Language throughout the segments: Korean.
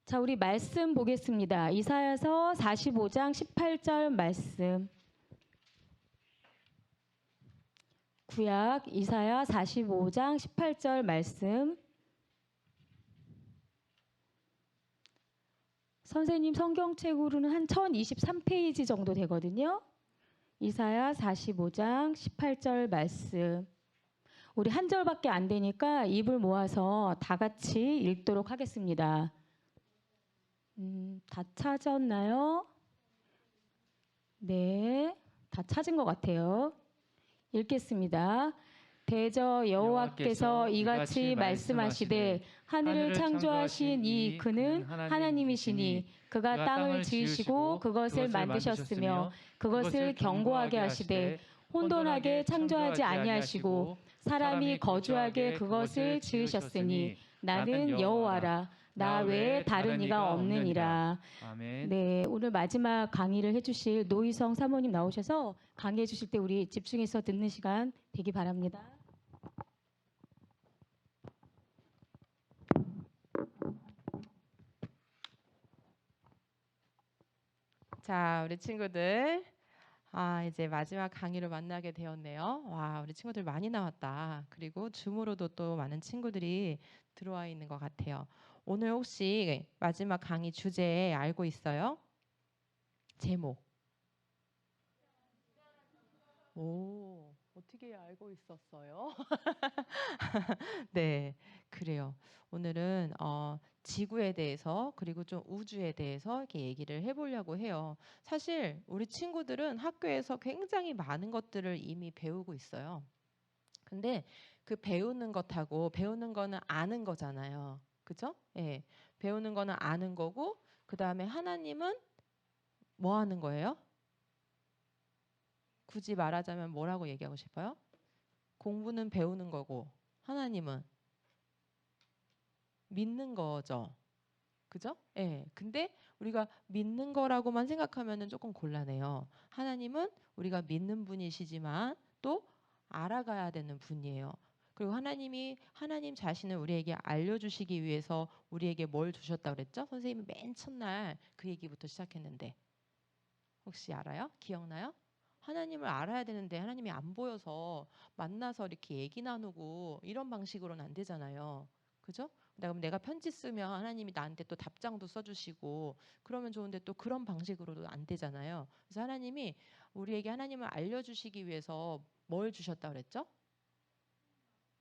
자, 우리 말씀 보겠습니다. 이사야서 45장 18절 말씀. 구약 이사야 45장 18절 말씀. 선생님 성경책으로는 한 1023페이지 정도 되거든요. 이사야 45장 18절 말씀. 우리 한 절밖에 안 되니까 입을 모아서 다 같이 읽도록 하겠습니다. 다 찾았나요? 네, 다 찾은 것 같아요. 읽겠습니다. 대저 여호와께서 이같이 말씀하시되 하늘을 창조하신 이 그는 하나님이시니 그가 땅을 지으시고 그것을 만드셨으며 그것을 견고하게 하시되 혼돈하게 창조하지 아니하시고 사람이 거주하게 그것을 지으셨으니 나는 여호와라. 나 외에 다른 이가 없느니라. 아멘. 네, 오늘 마지막 강의를 해주실 노희성 사모님 나오셔서 강의해 주실 때 우리 집중해서 듣는 시간 되기 바랍니다. 자, 우리 친구들. 이제 마지막 강의로 만나게 되었네요. 와, 우리 친구들 많이 나왔다. 그리고 줌으로도 또 많은 친구들이 들어와 있는 것 같아요. 오늘 혹시 마지막 강의 주제 알고 있어요? 제목. 오, 어떻게 알고 있었어요? 네, 그래요. 오늘은 지구에 대해서 그리고 좀 우주에 대해서 이렇게 얘기를 해보려고 해요. 사실 우리 친구들은 학교에서 굉장히 많은 것들을 이미 배우고 있어요. 근데 그 배우는 것하고 배우는 거는 아는 거잖아요. 그죠? 예. 배우는 거는 아는 거고 그 다음에 하나님은 뭐 하는 거예요? 굳이 말하자면 뭐라고 얘기하고 싶어요? 공부는 배우는 거고 하나님은 믿는 거죠. 그죠? 예. 근데 우리가 믿는 거라고만 생각하면은 조금 곤란해요. 하나님은 우리가 믿는 분이시지만 또 알아가야 되는 분이에요. 그리고 하나님이 하나님 자신을 우리에게 알려주시기 위해서 우리에게 뭘 주셨다 그랬죠? 선생님이 맨 첫날 그 얘기부터 시작했는데 혹시 알아요? 기억나요? 하나님을 알아야 되는데 하나님이 안 보여서 만나서 이렇게 얘기 나누고 이런 방식으로는 안 되잖아요. 그죠? 그럼 내가 편지 쓰면 하나님이 나한테 또 답장도 써주시고 그러면 좋은데 또 그런 방식으로도 안 되잖아요. 그래서 하나님이 우리에게 하나님을 알려주시기 위해서 뭘 주셨다 그랬죠?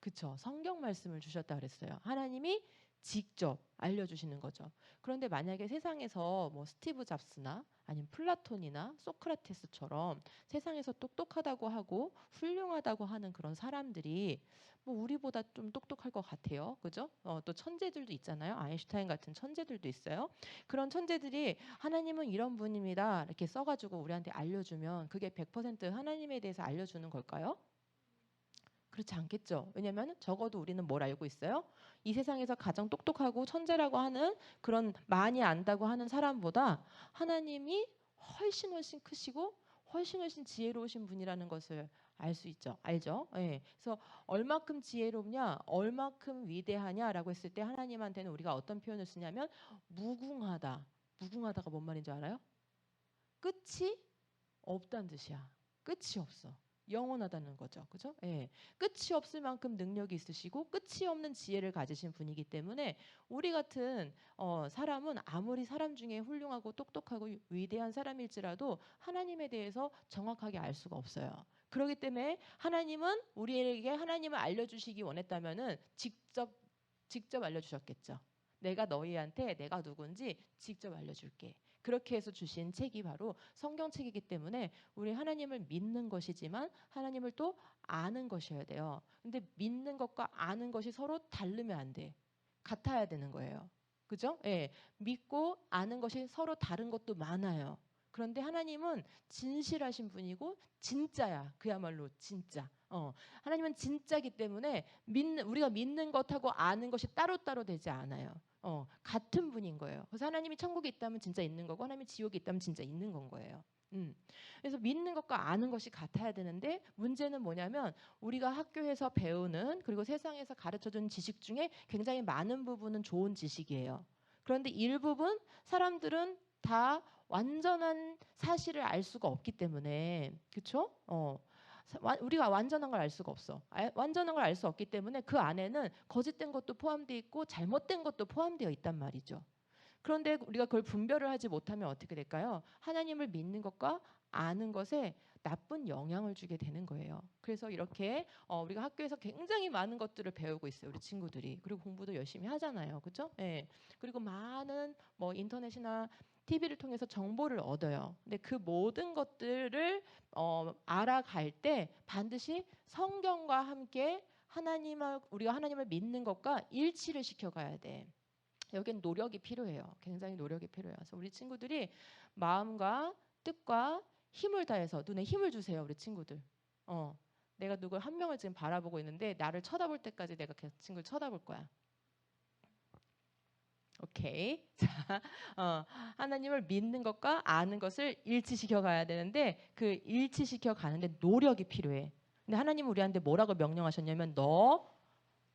그쵸? 성경 말씀을 주셨다 그랬어요. 하나님이 직접 알려주시는 거죠. 그런데 만약에 세상에서 뭐 스티브 잡스나 아니면 플라톤이나 소크라테스처럼 세상에서 똑똑하다고 하고 훌륭하다고 하는 그런 사람들이 뭐 우리보다 좀 똑똑할 것 같아요. 그죠? 또 천재들도 있잖아요. 아인슈타인 같은 천재들도 있어요. 그런 천재들이 하나님은 이런 분입니다. 이렇게 써가지고 우리한테 알려주면 그게 100% 하나님에 대해서 알려주는 걸까요? 그렇지 않겠죠. 왜냐하면 적어도 우리는 뭘 알고 있어요? 이 세상에서 가장 똑똑하고 천재라고 하는 그런 많이 안다고 하는 사람보다 하나님이 훨씬 크시고 훨씬 지혜로우신 분이라는 것을 알 수 있죠. 알죠? 예. 그래서 얼마큼 지혜롭냐, 얼마큼 위대하냐라고 했을 때 하나님한테는 우리가 어떤 표현을 쓰냐면 무궁하다. 무궁하다가 뭔 말인지 알아요? 끝이 없다는 뜻이야. 끝이 없어. 영원하다는 거죠. 그죠? 예. 끝이 없을 만큼 능력이 있으시고 끝이 없는 지혜를 가지신 분이기 때문에 우리 같은 사람은 아무리 사람 중에 훌륭하고 똑똑하고 위대한 사람일지라도 하나님에 대해서 정확하게 알 수가 없어요. 그렇기 때문에 하나님은 우리에게 하나님을 알려주시기 원했다면은 직접 알려주셨겠죠. 내가 너희한테 내가 누군지 직접 알려줄게. 그렇게 해서 주신 책이 바로 성경책이기 때문에 우리 하나님을 믿는 것이지만 하나님을 또 아는 것이어야 돼요. 근데 믿는 것과 아는 것이 서로 다르면 안 돼. 같아야 되는 거예요. 그죠? 예. 믿고 아는 것이 서로 다른 것도 많아요. 그런데 하나님은 진실하신 분이고 진짜야. 그야말로 진짜. 하나님은 진짜기 때문에 우리가 믿는 것하고 아는 것이 따로따로 되지 않아요. 같은 분인 거예요. 그래서 하나님이 천국에 있다면 진짜 있는 거고 하나님이 지옥에 있다면 진짜 있는 건 거예요. 그래서 믿는 것과 아는 것이 같아야 되는데 문제는 뭐냐면 우리가 학교에서 배우는 그리고 세상에서 가르쳐준 지식 중에 굉장히 많은 부분은 좋은 지식이에요. 그런데 일부분 사람들은 다 완전한 사실을 알 수가 없기 때문에, 그렇죠? 우리가 완전한 걸 알 수가 없어. 완전한 걸 알 수 없기 때문에 그 안에는 거짓된 것도 포함되어 있고 잘못된 것도 포함되어 있단 말이죠. 그런데 우리가 그걸 분별을 하지 못하면 어떻게 될까요? 하나님을 믿는 것과 아는 것에 나쁜 영향을 주게 되는 거예요. 그래서 이렇게 우리가 학교에서 굉장히 많은 것들을 배우고 있어요. 우리 친구들이. 그리고 공부도 열심히 하잖아요. 그렇죠? 예. 그리고 많은 뭐 인터넷이나 TV를 통해서 정보를 얻어요. 근데 그 모든 것들을 알아갈 때 반드시 성경과 함께 우리가 하나님을 믿는 것과 일치를 시켜가야 돼. 여기는 노력이 필요해요. 굉장히 노력이 필요해요. 그래서 우리 친구들이 마음과 뜻과 힘을 다해서 눈에 힘을 주세요. 우리 친구들. 내가 누굴 한 명을 지금 바라보고 있는데 나를 쳐다볼 때까지 내가 그 친구를 쳐다볼 거야. 오케이. 자, 하나님을 믿는 것과 아는 것을 일치시켜 가야 되는데 그 일치시켜 가는데 노력이 필요해. 근데 하나님은 우리한테 뭐라고 명령하셨냐면 너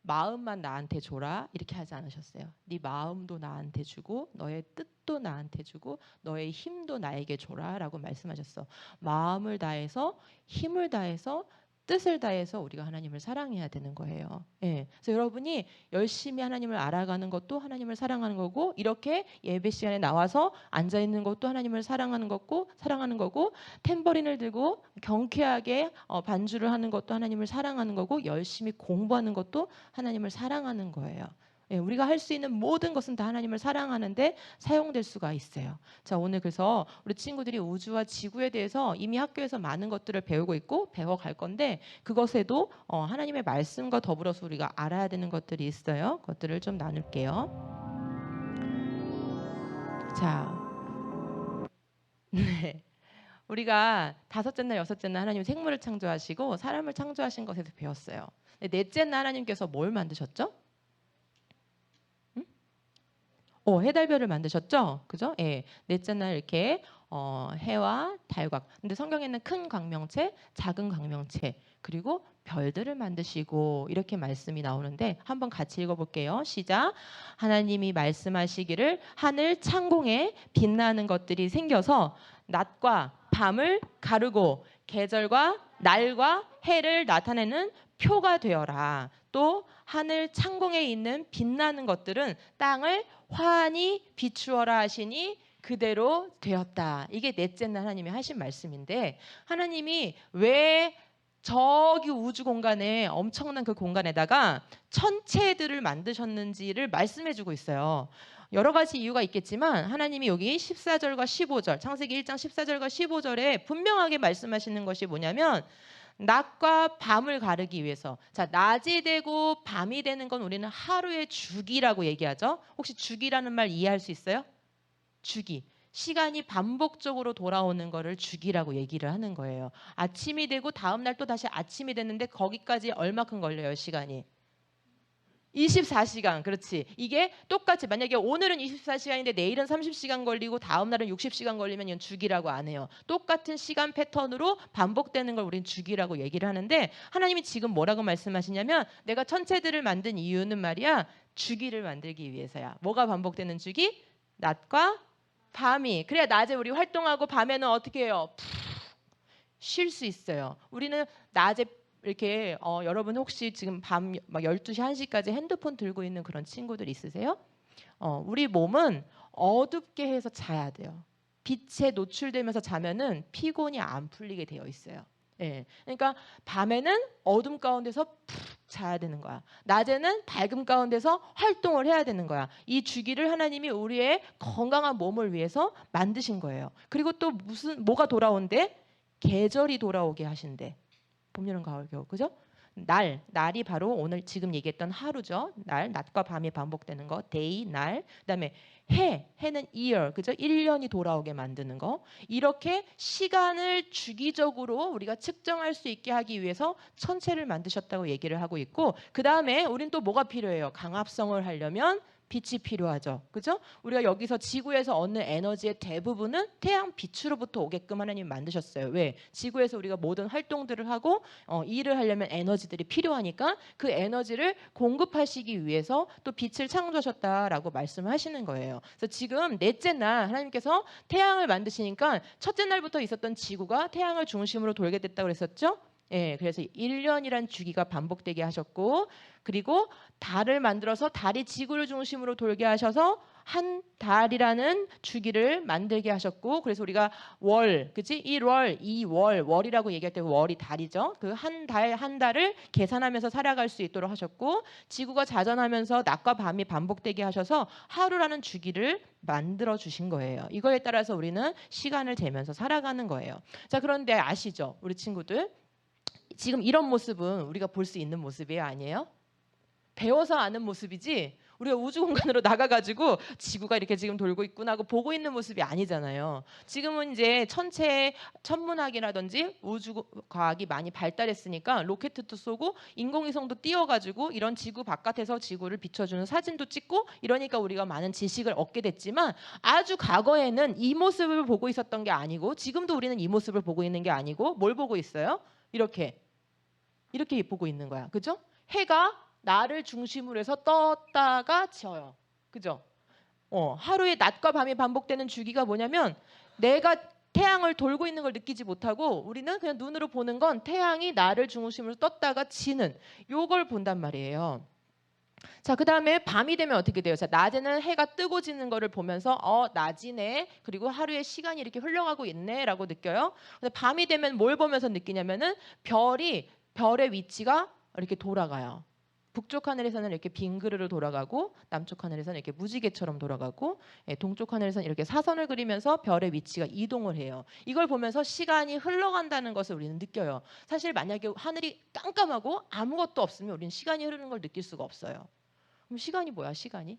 마음만 나한테 줘라 이렇게 하지 않으셨어요. 네 마음도 나한테 주고 너의 뜻도 나한테 주고 너의 힘도 나에게 줘라라고 말씀하셨어. 마음을 다해서 힘을 다해서 뜻을 다해서 우리가 하나님을 사랑해야 되는 거예요. 예. 그래서 여러분이 열심히 하나님을 알아가는 것도 하나님을 사랑하는 거고 이렇게 예배 시간에 나와서 앉아 있는 것도 하나님을 사랑하는 거고 탬버린을 들고 경쾌하게 반주를 하는 것도 하나님을 사랑하는 거고 열심히 공부하는 것도 하나님을 사랑하는 거예요. 예, 우리가 할 수 있는 모든 것은 다 하나님을 사랑하는데 사용될 수가 있어요. 자, 오늘 그래서 우리 친구들이 우주와 지구에 대해서 이미 학교에서 많은 것들을 배우고 있고 배워갈 건데 그것에도 하나님의 말씀과 더불어서 우리가 알아야 되는 것들이 있어요. 그것들을 좀 나눌게요. 자, 네. 우리가 다섯째 날, 여섯째 날 하나님 생물을 창조하시고 사람을 창조하신 것에서 배웠어요. 넷째 날 하나님께서 뭘 만드셨죠? 해달별을 만드셨죠? 그죠? 예. 넷째 날 이렇게 해와 달과 근데 성경에는 큰 광명체, 작은 광명체 그리고 별들을 만드시고 이렇게 말씀이 나오는데 한번 같이 읽어볼게요. 시작. 하나님이 말씀하시기를 하늘 창공에 빛나는 것들이 생겨서 낮과 밤을 가르고 계절과 날과 해를 나타내는 표가 되어라. 또 하늘 창공에 있는 빛나는 것들은 땅을 환히 비추어라 하시니 그대로 되었다. 이게 넷째 날 하나님이 하신 말씀인데 하나님이 왜 저기 우주 공간에 엄청난 그 공간에다가 천체들을 만드셨는지를 말씀해 주고 있어요. 여러 가지 이유가 있겠지만 하나님이 여기 14절과 15절 창세기 1장 14절과 15절에 분명하게 말씀하시는 것이 뭐냐면 낮과 밤을 가르기 위해서. 자, 낮이 되고 밤이 되는 건 우리는 하루의 주기라고 얘기하죠. 혹시 주기라는 말 이해할 수 있어요? 주기. 시간이 반복적으로 돌아오는 거를 주기라고 얘기를 하는 거예요. 아침이 되고 다음 날 또 다시 아침이 됐는데 거기까지 얼마큼 걸려요, 시간이? 24시간. 그렇지. 이게 똑같이 만약에 오늘은 24시간인데 내일은 30시간 걸리고 다음 날은 60시간 걸리면 이건 주기라고 안 해요. 똑같은 시간 패턴으로 반복되는 걸 우린 주기라고 얘기를 하는데 하나님이 지금 뭐라고 말씀하시냐면 내가 천체들을 만든 이유는 말이야 주기를 만들기 위해서야. 뭐가 반복되는 주기? 낮과 밤이. 그래야 낮에 우리 활동하고 밤에는 어떻게 해요? 쉴 수 있어요. 우리는 낮에 이렇게 여러분 혹시 지금 밤 막 12시 1시까지 핸드폰 들고 있는 그런 친구들 있으세요? 우리 몸은 어둡게 해서 자야 돼요. 빛에 노출되면서 자면은 피곤이 안 풀리게 되어 있어요. 예. 그러니까 밤에는 어둠 가운데서 푹 자야 되는 거야. 낮에는 밝음 가운데서 활동을 해야 되는 거야. 이 주기를 하나님이 우리의 건강한 몸을 위해서 만드신 거예요. 그리고 또 뭐가 돌아온대? 계절이 돌아오게 하신대. 봄, 여름, 가을, 겨울. 그죠? 날이 바로 오늘 지금 얘기했던 하루죠. 낮과 밤이 반복되는 거. 데이, 날. 그다음에 해는 year. 그죠? 1년이 돌아오게 만드는 거. 이렇게 시간을 주기적으로 우리가 측정할 수 있게 하기 위해서 천체를 만드셨다고 얘기를 하고 있고 그다음에 우린 또 뭐가 필요해요? 강압성을 하려면 빛이 필요하죠. 그죠? 우리가 여기서 지구에서 얻는 에너지의 대부분은 태양 빛으로부터 오게끔 하나님 만드셨어요. 왜? 지구에서 우리가 모든 활동들을 하고 일을 하려면 에너지들이 필요하니까 그 에너지를 공급하시기 위해서 또 빛을 창조하셨다라고 말씀하시는 거예요. 그래서 지금 넷째 날 하나님께서 태양을 만드시니까 첫째 날부터 있었던 지구가 태양을 중심으로 돌게 됐다고 그랬었죠? 예, 그래서 1년이란 주기가 반복되게 하셨고, 그리고 달을 만들어서 달이 지구를 중심으로 돌게 하셔서 한 달이라는 주기를 만들게 하셨고, 그래서 우리가 월, 그치? 1월, 2월, 월이라고 얘기할 때 월이 달이죠. 그 한 달, 한 달을 계산하면서 살아갈 수 있도록 하셨고, 지구가 자전하면서 낮과 밤이 반복되게 하셔서 하루라는 주기를 만들어 주신 거예요. 이거에 따라서 우리는 시간을 재면서 살아가는 거예요. 자, 그런데 아시죠? 우리 친구들. 지금 이런 모습은 우리가 볼 수 있는 모습이에요, 아니에요? 배워서 아는 모습이지 우리가 우주 공간으로 나가가지고 지구가 이렇게 지금 돌고 있구나 하고 보고 있는 모습이 아니잖아요. 지금은 이제 천문학이라든지 우주 과학이 많이 발달했으니까 로켓도 쏘고 인공위성도 띄워가지고 이런 지구 바깥에서 지구를 비춰주는 사진도 찍고 이러니까 우리가 많은 지식을 얻게 됐지만 아주 과거에는 이 모습을 보고 있었던 게 아니고 지금도 우리는 이 모습을 보고 있는 게 아니고 뭘 보고 있어요? 이렇게 보고 있는 거야. 그죠? 해가 나를 중심으로 해서 떴다가 져요. 그죠? 하루에 낮과 밤이 반복되는 주기가 뭐냐면 내가 태양을 돌고 있는 걸 느끼지 못하고 우리는 그냥 눈으로 보는 건 태양이 나를 중심으로 떴다가 지는 요걸 본단 말이에요. 자, 그 다음에 밤이 되면 어떻게 돼요? 자, 낮에는 해가 뜨고 지는 거를 보면서 낮이네. 그리고 하루의 시간이 이렇게 흘러가고 있네 라고 느껴요. 근데 밤이 되면 뭘 보면서 느끼냐면은 별의 위치가 이렇게 돌아가요. 북쪽 하늘에서는 이렇게 빙그르르 돌아가고 남쪽 하늘에서는 이렇게 무지개처럼 돌아가고 동쪽 하늘에서는 이렇게 사선을 그리면서 별의 위치가 이동을 해요. 이걸 보면서 시간이 흘러간다는 것을 우리는 느껴요. 사실 만약에 하늘이 깜깜하고 아무것도 없으면 우리는 시간이 흐르는 걸 느낄 수가 없어요. 그럼 시간이 뭐야? 시간이?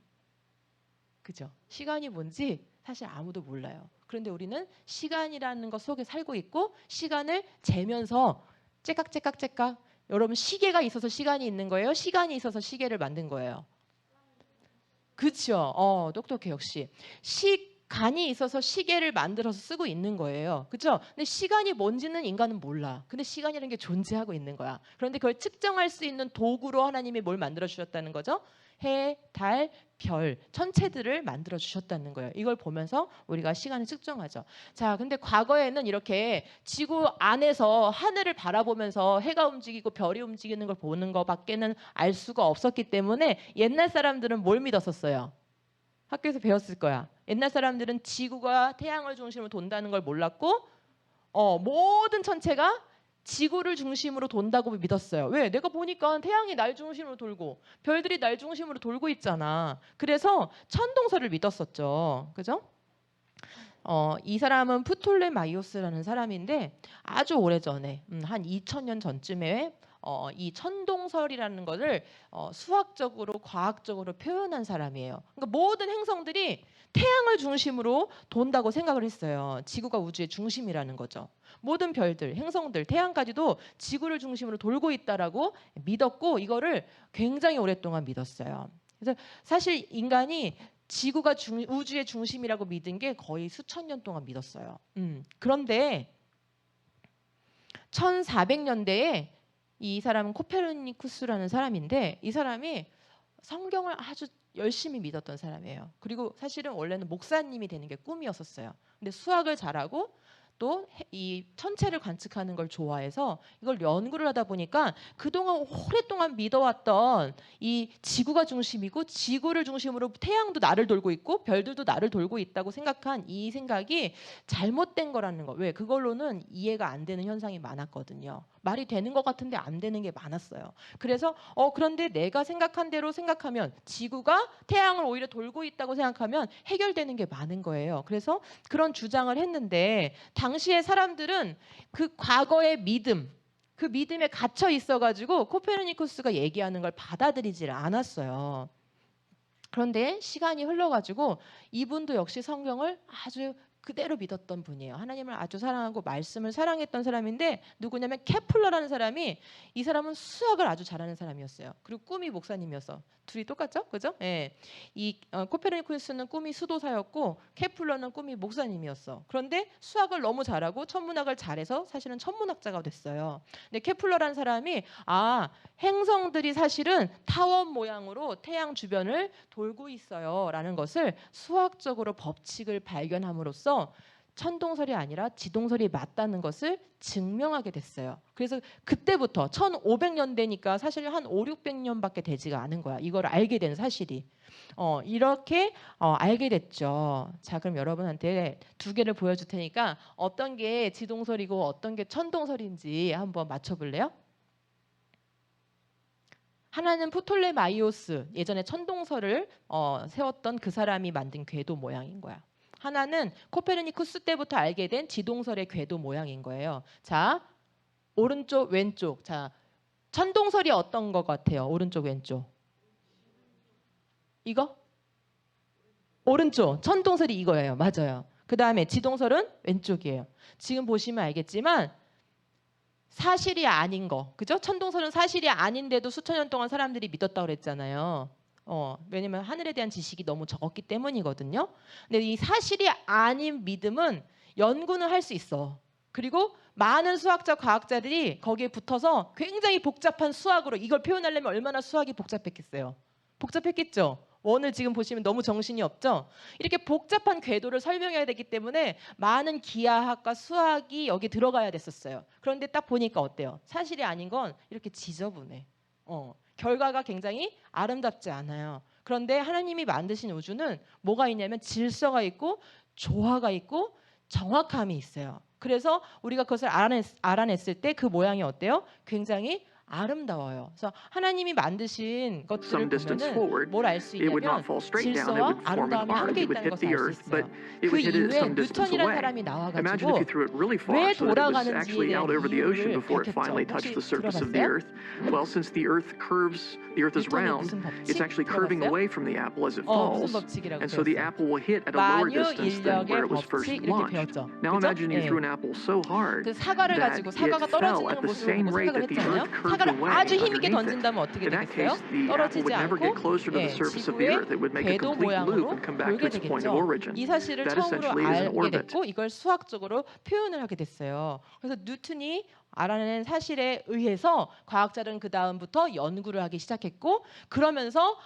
그죠? 시간이 뭔지 사실 아무도 몰라요. 그런데 우리는 시간이라는 것 속에 살고 있고 시간을 재면서 째깍째깍째깍 여러분 시계가 있어서 시간이 있는 거예요? 시간이 있어서 시계를 만든 거예요? 그렇죠. 똑똑해 역시. 시간이 있어서 시계를 만들어서 쓰고 있는 거예요. 그렇죠? 근데 시간이 뭔지는 인간은 몰라. 근데 시간이라는 게 존재하고 있는 거야. 그런데 그걸 측정할 수 있는 도구로 하나님이 뭘 만들어 주셨다는 거죠? 해, 달, 별, 천체들을 만들어 주셨다는 거예요. 이걸 보면서 우리가 시간을 측정하죠. 자, 근데 과거에는 이렇게 지구 안에서 하늘을 바라보면서 해가 움직이고 별이 움직이는 걸 보는 것밖에는 알 수가 없었기 때문에 옛날 사람들은 뭘 믿었었어요? 학교에서 배웠을 거야. 옛날 사람들은 지구가 태양을 중심으로 돈다는 걸 몰랐고 모든 천체가 지구를 중심으로 돈다고 믿었어요. 왜? 내가 보니까 태양이 날 중심으로 돌고 별들이 날 중심으로 돌고 있잖아. 그래서 천동설을 믿었었죠. 그죠? 이 사람은 프톨레마이오스라는 사람인데 아주 오래전에 한 2000년 전쯤에 이 천동설이라는 것을 수학적으로 과학적으로 표현한 사람이에요. 그러니까 모든 행성들이 태양을 중심으로 돈다고 생각을 했어요. 지구가 우주의 중심이라는 거죠. 모든 별들, 행성들, 태양까지도 지구를 중심으로 돌고 있다라고 믿었고 이거를 굉장히 오랫동안 믿었어요. 그래서 사실 인간이 지구가 우주의 중심이라고 믿은 게 거의 수천 년 동안 믿었어요. 그런데 1400년대에 이 사람은 코페르니쿠스라는 사람인데 이 사람이 성경을 아주 열심히 믿었던 사람이에요. 그리고 사실은 원래는 목사님이 되는 게 꿈이었었어요. 근데 수학을 잘하고 또 이 천체를 관측하는 걸 좋아해서 이걸 연구를 하다 보니까 그동안 오랫동안 믿어왔던 이 지구가 중심이고 지구를 중심으로 태양도 나를 돌고 있고 별들도 나를 돌고 있다고 생각한 이 생각이 잘못된 거라는 거. 왜? 그걸로는 이해가 안 되는 현상이 많았거든요. 말이 되는 것 같은데 안 되는 게 많았어요. 그래서 그런데 내가 생각한 대로 생각하면 지구가 태양을 오히려 돌고 있다고 생각하면 해결되는 게 많은 거예요. 그래서 그런 주장을 했는데 당시의 사람들은 그 과거의 믿음, 그 믿음에 갇혀 있어가지고 코페르니쿠스가 얘기하는 걸 받아들이질 않았어요. 그런데 시간이 흘러가지고 이분도 역시 성경을 아주 그대로 믿었던 분이에요. 하나님을 아주 사랑하고 말씀을 사랑했던 사람인데 누구냐면 케플러라는 사람이 이 사람은 수학을 아주 잘하는 사람이었어요. 그리고 꿈이 목사님이었어. 둘이 똑같죠? 그죠? 예. 코페르니쿠스는 꿈이 수도사였고 케플러는 꿈이 목사님이었어. 그런데 수학을 너무 잘하고 천문학을 잘해서 사실은 천문학자가 됐어요. 근데 케플러라는 사람이 행성들이 사실은 타원 모양으로 태양 주변을 돌고 있어요라는 것을 수학적으로 법칙을 발견함으로써 천동설이 아니라 지동설이 맞다는 것을 증명하게 됐어요. 그래서 그때부터 1500년대니까 사실 한 5, 600년밖에 되지가 않은 거야. 이걸 알게 된 사실이. 이렇게 알게 됐죠. 자, 그럼 여러분한테 두 개를 보여줄 테니까 어떤 게 지동설이고 어떤 게 천동설인지 한번 맞춰볼래요? 하나는 프톨레마이오스, 예전에 천동설을 세웠던 그 사람이 만든 궤도 모양인 거야. 하나는 코페르니쿠스 때부터 알게 된 지동설의 궤도 모양인 거예요. 자, 오른쪽 왼쪽. 자, 천동설이 어떤 것 같아요? 오른쪽 왼쪽. 이거? 오른쪽. 천동설이 이거예요. 맞아요. 그 다음에 지동설은 왼쪽이에요. 지금 보시면 알겠지만 사실이 아닌 거, 그죠? 천동설은 사실이 아닌데도 수천 년 동안 사람들이 믿었다고 그랬잖아요. 왜냐면 하늘에 대한 지식이 너무 적었기 때문이거든요. 근데 이 사실이 아닌 믿음은 연구는 할 수 있어. 그리고 많은 수학자, 과학자들이 거기에 붙어서 굉장히 복잡한 수학으로 이걸 표현하려면 얼마나 수학이 복잡했겠어요. 복잡했겠죠? 원을 지금 보시면 너무 정신이 없죠? 이렇게 복잡한 궤도를 설명해야 되기 때문에 많은 기하학과 수학이 여기 들어가야 됐었어요. 그런데 딱 보니까 어때요? 사실이 아닌 건 이렇게 지저분해. 결과가 굉장히 아름답지 않아요. 그런데 하나님이 만드신 우주는 뭐가 있냐면 질서가 있고 조화가 있고 정확함이 있어요. 그래서 우리가 그것을 알아냈을 때 그 모양이 어때요? 굉장히 아름다워요. 그래서 하나님이 만드신 것들을 보면은 뭘 알 수 있냐면 질서와 아름다움이 함께 있다는 것을 알 수 있어요. 그 이후에 뉴턴이라는 사람이 나와가지고 왜 돌아가는지에 대한 이유를 밝혔죠. 혹시 들어봤어요? 뉴턴이 무슨 법칙 들어봤어요? 무슨 법칙이라고 배웠어요? 만유 인력의 법칙 이렇게 배웠죠. 그죠? 그 사과를 가지고 사과가 떨어지는 모습을 보고 생각을 했잖아요. 사과를 아주 힘있게 던진다면 어떻게 되겠어요? 떨어지지 않고 지구의 궤도 모양으로 돌게 되겠죠. 이 사실을 처음으로 알게 됐고 이걸 수학적으로 표현을 하게 됐어요. 그래서 뉴턴이 알아낸 사실에 의해서 과학자들은 그 다음부터 연구를 하기 시작했고 그러면서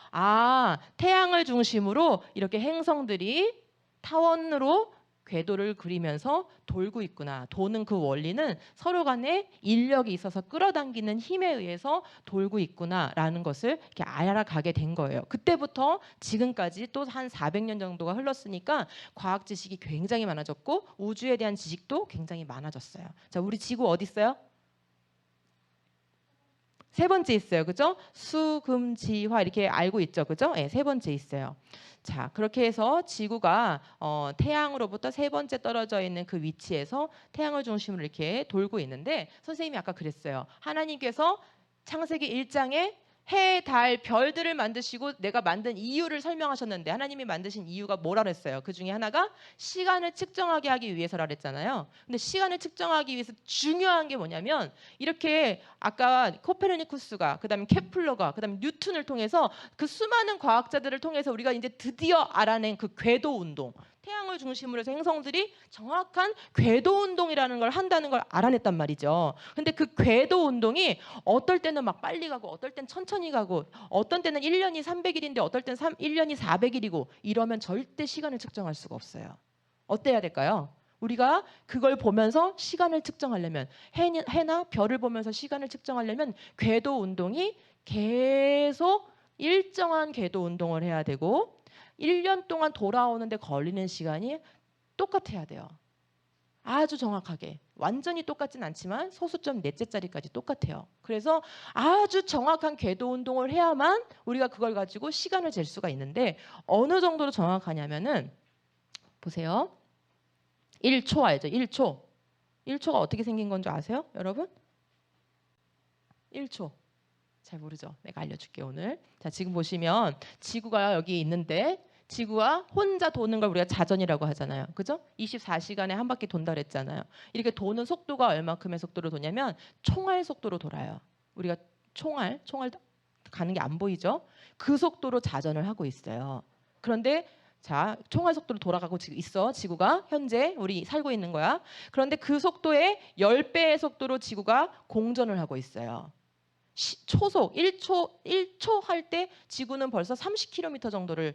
태양을 중심으로 이렇게 행성들이 타원으로 궤도를 그리면서 돌고 있구나. 도는 그 원리는 서로 간에 인력이 있어서 끌어당기는 힘에 의해서 돌고 있구나라는 것을 이렇게 알아가게 된 거예요. 그때부터 지금까지 또 한 400년 정도가 흘렀으니까 과학 지식이 굉장히 많아졌고 우주에 대한 지식도 굉장히 많아졌어요. 자, 우리 지구 어디 있어요? 세 번째 있어요. 그죠? 수금지화 이렇게 알고 있죠. 그죠? 네, 세 번째 있어요. 자, 그렇게 해서 지구가 태양으로부터 세 번째 떨어져 있는 그 위치에서 태양을 중심으로 이렇게 돌고 있는데 선생님이 아까 그랬어요. 하나님께서 창세기 1장에 해, 달, 별들을 만드시고 내가 만든 이유를 설명하셨는데 하나님이 만드신 이유가 뭐라 그랬어요? 그 중에 하나가 시간을 측정하게 하기 위해서라 그랬잖아요. 근데 시간을 측정하기 위해서 중요한 게 뭐냐면 이렇게 아까 코페르니쿠스가 그다음에 케플러가 그다음에 뉴턴을 통해서 그 수많은 과학자들을 통해서 우리가 이제 드디어 알아낸 그 궤도 운동 태양을 중심으로 해서 행성들이 정확한 궤도 운동이라는 걸 한다는 걸 알아냈단 말이죠. 근데 그 궤도 운동이 어떨 때는 막 빨리 가고 어떨 땐 천천히 가고 어떤 때는 1년이 300일인데 어떨 땐 1년이 400일이고 이러면 절대 시간을 측정할 수가 없어요. 어때야 될까요? 우리가 그걸 보면서 시간을 측정하려면 해나 별을 보면서 시간을 측정하려면 궤도 운동이 계속 일정한 궤도 운동을 해야 되고 1년 동안 돌아오는데 걸리는 시간이 똑같아야 돼요. 아주 정확하게. 완전히 똑같진 않지만 소수점 넷째 자리까지 똑같아요. 그래서 아주 정확한 궤도 운동을 해야만 우리가 그걸 가지고 시간을 잴 수가 있는데 어느 정도로 정확하냐면은 보세요. 1초 알죠? 1초. 1초가 어떻게 생긴 건 줄 아세요? 여러분? 1초. 잘 모르죠? 내가 알려줄게 오늘. 자, 지금 보시면 지구가 여기 있는데 지구와 혼자 도는 걸 우리가 자전이라고 하잖아요. 그죠? 24시간에 한 바퀴 돈다 그랬잖아요. 이렇게 도는 속도가 얼마큼의 속도로 도냐면 총알 속도로 돌아요. 우리가 총알 가는 게 안 보이죠? 그 속도로 자전을 하고 있어요. 그런데 자, 총알 속도로 돌아가고 있어. 지구가 현재 우리 살고 있는 거야. 그런데 그 속도의 10배의 속도로 지구가 공전을 하고 있어요. 초속 1초 할 때 지구는 벌써 30km 정도를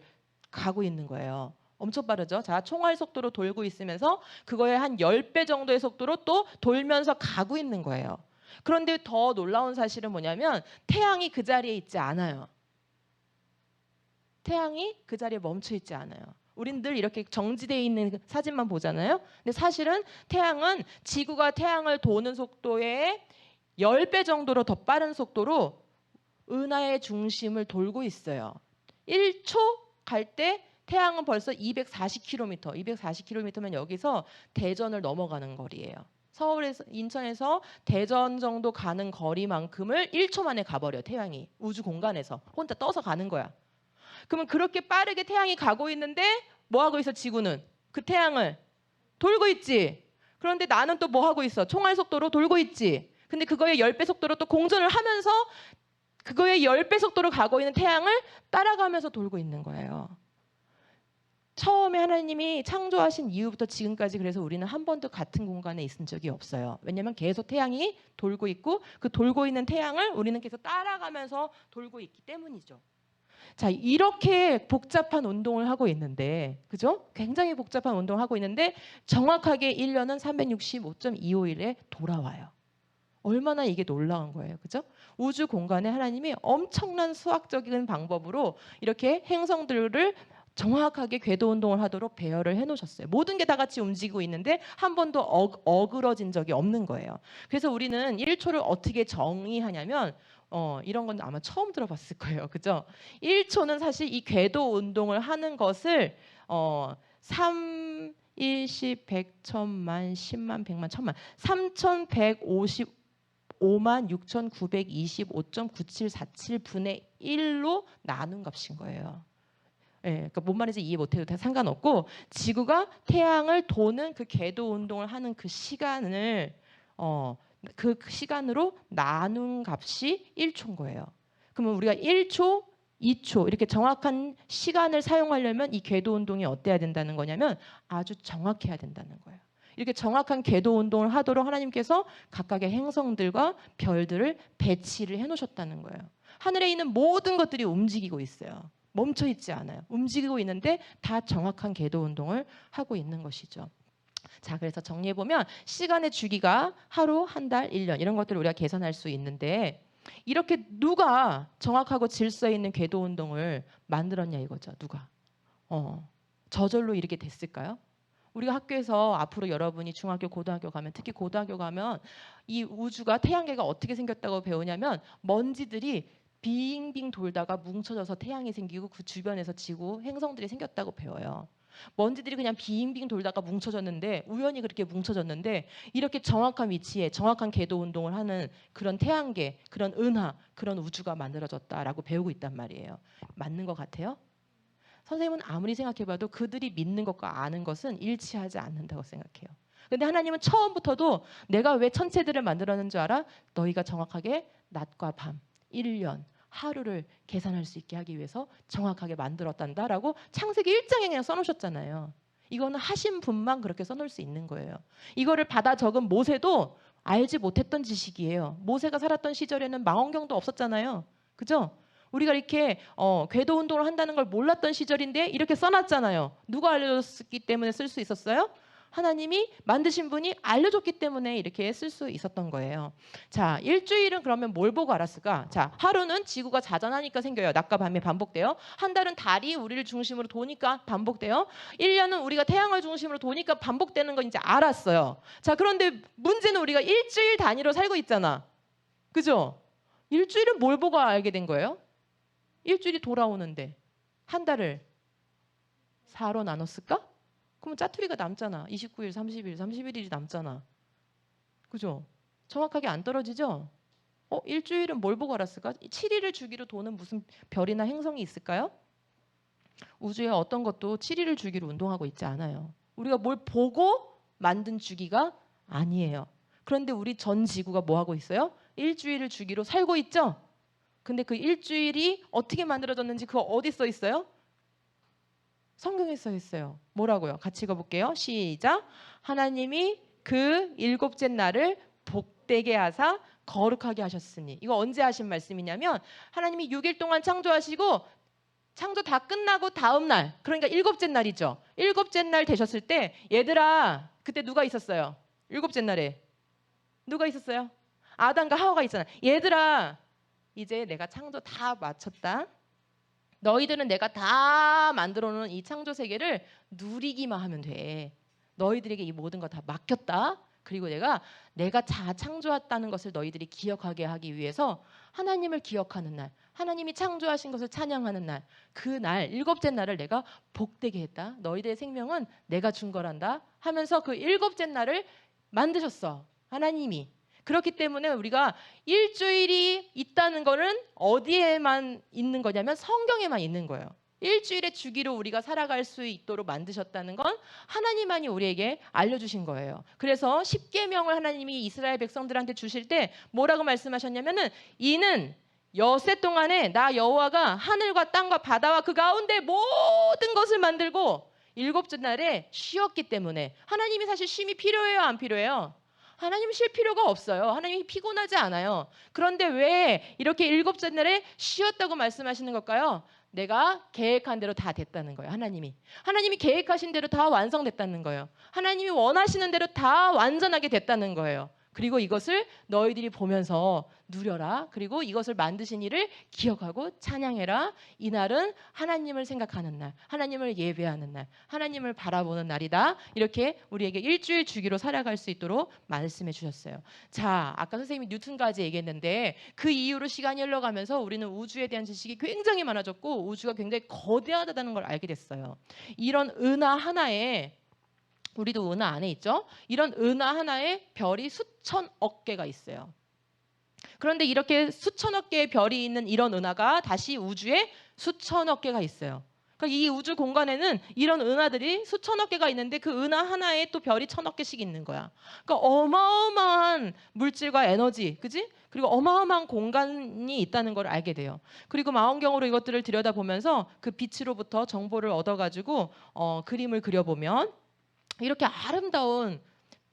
가고 있는 거예요. 엄청 빠르죠. 자, 총알 속도로 돌고 있으면서 그거의 한 10배 정도의 속도로 또 돌면서 가고 있는 거예요. 그런데 더 놀라운 사실은 뭐냐면 태양이 그 자리에 있지 않아요. 태양이 그 자리에 멈춰 있지 않아요. 우린 늘 이렇게 정지되어 있는 사진만 보잖아요. 근데 사실은 태양은 지구가 태양을 도는 속도의 10배 정도로 더 빠른 속도로 은하의 중심을 돌고 있어요. 1초 갈 때 태양은 벌써 240km, 240km면 여기서 대전을 넘어가는 거리예요. 서울에서 인천에서 대전 정도 가는 거리만큼을 1초 만에 가버려. 태양이 우주 공간에서 혼자 떠서 가는 거야. 그러면 그렇게 빠르게 태양이 가고 있는데 뭐 하고 있어? 지구는 그 태양을 돌고 있지. 그런데 나는 또 뭐 하고 있어? 총알 속도로 돌고 있지. 근데 그거의 10배 속도로 또 공전을 하면서 그거의 10배 속도로 가고 있는 태양을 따라가면서 돌고 있는 거예요. 처음에 하나님이 창조하신 이후부터 지금까지 그래서 우리는 한 번도 같은 공간에 있은 적이 없어요. 왜냐하면 계속 태양이 돌고 있고 그 돌고 있는 태양을 우리는 계속 따라가면서 돌고 있기 때문이죠. 자, 이렇게 복잡한 운동을 하고 있는데, 그죠? 굉장히 복잡한 운동을 하고 있는데 정확하게 1년은 365.251에 돌아와요. 얼마나 이게 놀라운 거예요. 그죠? 우주 공간에 하나님이 엄청난 수학적인 방법으로 이렇게 행성들을 정확하게 궤도 운동을 하도록 배열을 해놓으셨어요. 모든 게 다 같이 움직이고 있는데 한 번도 어그러진 적이 없는 거예요. 그래서 우리는 1초를 어떻게 정의하냐면 이런 건 아마 처음 들어봤을 거예요. 그죠? 1초는 사실 이 궤도 운동을 하는 것을 3, 1, 10, 100, 1000만, 10만, 100만, 1000만 3155만 6925.9747분의 1로 나눈 값인 거예요. 예, 그러니까 뭔 말인지 이해 못해도 다 상관없고 지구가 태양을 도는 그 궤도 운동을 하는 그 시간을 그 시간으로 나눈 값이 1초인 거예요. 그러면 우리가 1초, 2초 이렇게 정확한 시간을 사용하려면 이 궤도 운동이 어때야 된다는 거냐면 아주 정확해야 된다는 거예요. 이렇게 정확한 궤도 운동을 하도록 하나님께서 각각의 행성들과 별들을 배치를 해놓으셨다는 거예요. 하늘에 있는 모든 것들이 움직이고 있어요. 멈춰 있지 않아요. 움직이고 있는데 다 정확한 궤도 운동을 하고 있는 것이죠. 자, 그래서 정리해 보면 시간의 주기가 하루, 한 달, 1년 이런 것들을 우리가 계산할 수 있는데 이렇게 누가 정확하고 질서 있는 궤도 운동을 만들었냐 이거죠. 누가? 저절로 이렇게 됐을까요? 우리가 학교에서 앞으로 여러분이 중학교, 고등학교 가면 특히 고등학교 가면 이 우주가 태양계가 어떻게 생겼다고 배우냐면 먼지들이 빙빙 돌다가 뭉쳐져서 태양이 생기고 그 주변에서 지구, 행성들이 생겼다고 배워요. 먼지들이 그냥 빙빙 돌다가 뭉쳐졌는데 우연히 그렇게 뭉쳐졌는데 이렇게 정확한 위치에 정확한 궤도 운동을 하는 그런 태양계, 그런 은하, 그런 우주가 만들어졌다라고 배우고 있단 말이에요. 맞는 것 같아요? 선생님은 아무리 생각해봐도 그들이 믿는 것과 아는 것은 일치하지 않는다고 생각해요. 근데 하나님은 처음부터도 내가 왜 천체들을 만들었는 줄 알아? 너희가 정확하게 낮과 밤, 1년, 하루를 계산할 수 있게 하기 위해서 정확하게 만들었단다라고 창세기 1장에 그냥 써놓으셨잖아요. 이거는 하신 분만 그렇게 써놓을 수 있는 거예요. 이거를 받아 적은 모세도 알지 못했던 지식이에요. 모세가 살았던 시절에는 망원경도 없었잖아요. 그죠? 우리가 이렇게 궤도 운동을 한다는 걸 몰랐던 시절인데 이렇게 써놨잖아요. 누가 알려줬기 때문에 쓸 수 있었어요? 하나님이 만드신 분이 알려줬기 때문에 이렇게 쓸 수 있었던 거예요. 자, 일주일은 그러면 뭘 보고 알았을까? 자, 하루는 지구가 자전하니까 생겨요. 낮과 밤에 반복돼요. 한 달은 달이 우리를 중심으로 도니까 반복돼요. 1년은 우리가 태양을 중심으로 도니까 반복되는 거 이제 알았어요. 자, 그런데 문제는 우리가 일주일 단위로 살고 있잖아. 그죠? 일주일은 뭘 보고 알게 된 거예요? 일주일이 돌아오는데 한 달을 4로 나눴을까? 그러면 짜투리가 남잖아. 29일, 30일, 31일이 남잖아. 그죠? 정확하게 안 떨어지죠? 일주일은 뭘 보고 알았을까? 7일을 주기로 도는 무슨 별이나 행성이 있을까요? 우주에 어떤 것도 7일을 주기로 운동하고 있지 않아요. 우리가 뭘 보고 만든 주기가 아니에요. 그런데 우리 전 지구가 뭐 하고 있어요? 일주일을 주기로 살고 있죠? 근데 그 일주일이 어떻게 만들어졌는지 그거 어디 써 있어요? 성경에 써 있어요. 뭐라고요? 같이 읽어볼게요. 시작. 하나님이 그 일곱째 날을 복되게 하사 거룩하게 하셨으니. 이거 언제 하신 말씀이냐면 하나님이 6일 동안 창조하시고 창조 다 끝나고 다음 날, 그러니까 일곱째 날이죠. 일곱째 날 되셨을 때 얘들아, 그때 누가 있었어요? 일곱째 날에 누가 있었어요? 아담과 하와가 있잖아. 얘들아, 이제 내가 창조 다 마쳤다. 너희들은 내가 다 만들어 놓은 이 창조 세계를 누리기만 하면 돼. 너희들에게 이 모든 거 다 맡겼다. 그리고 내가 다 창조했다는 것을 너희들이 기억하게 하기 위해서 하나님을 기억하는 날, 하나님이 창조하신 것을 찬양하는 날, 그 날, 일곱째 날을 내가 복되게 했다. 너희들의 생명은 내가 준 거란다 하면서 그 일곱째 날을 만드셨어. 하나님이. 그렇기 때문에 우리가 일주일이 있다는 거는 어디에만 있는 거냐면 성경에만 있는 거예요. 일주일의 주기로 우리가 살아갈 수 있도록 만드셨다는 건 하나님만이 우리에게 알려주신 거예요. 그래서 십계명을 하나님이 이스라엘 백성들한테 주실 때 뭐라고 말씀하셨냐면은 이는 여세 동안에 나 여호와가 하늘과 땅과 바다와 그 가운데 모든 것을 만들고 일곱째 날에 쉬었기 때문에. 하나님이 사실 쉼이 필요해요, 안 필요해요? 하나님 쉴 필요가 없어요. 하나님이 피곤하지 않아요. 그런데 왜 이렇게 일곱째 날에 쉬었다고 말씀하시는 걸까요? 내가 계획한 대로 다 됐다는 거예요. 하나님이 계획하신 대로 다 완성됐다는 거예요. 하나님이 원하시는 대로 다 완전하게 됐다는 거예요. 그리고 이것을 너희들이 보면서 누려라. 그리고 이것을 만드신 이를 기억하고 찬양해라. 이날은 하나님을 생각하는 날, 하나님을 예배하는 날, 하나님을 바라보는 날이다. 이렇게 우리에게 일주일 주기로 살아갈 수 있도록 말씀해 주셨어요. 자, 아까 선생님이 뉴턴까지 얘기했는데 그 이후로 시간이 흘러가면서 우리는 우주에 대한 지식이 굉장히 많아졌고 우주가 굉장히 거대하다는 걸 알게 됐어요. 이런 은하 하나에, 우리도 은하 안에 있죠. 이런 은하 하나에 별이 수천억 개가 있어요. 그런데 이렇게 수천억 개의 별이 있는 이런 은하가 다시 우주에 수천억 개가 있어요. 그러니까 이 우주 공간에는 이런 은하들이 수천억 개가 있는데 그 은하 하나에 또 별이 천억 개씩 있는 거야. 그러니까 어마어마한 물질과 에너지, 그지? 그리고 어마어마한 공간이 있다는 걸 알게 돼요. 그리고 망원경으로 이것들을 들여다보면서 그 빛으로부터 정보를 얻어가지고 그림을 그려보면 이렇게 아름다운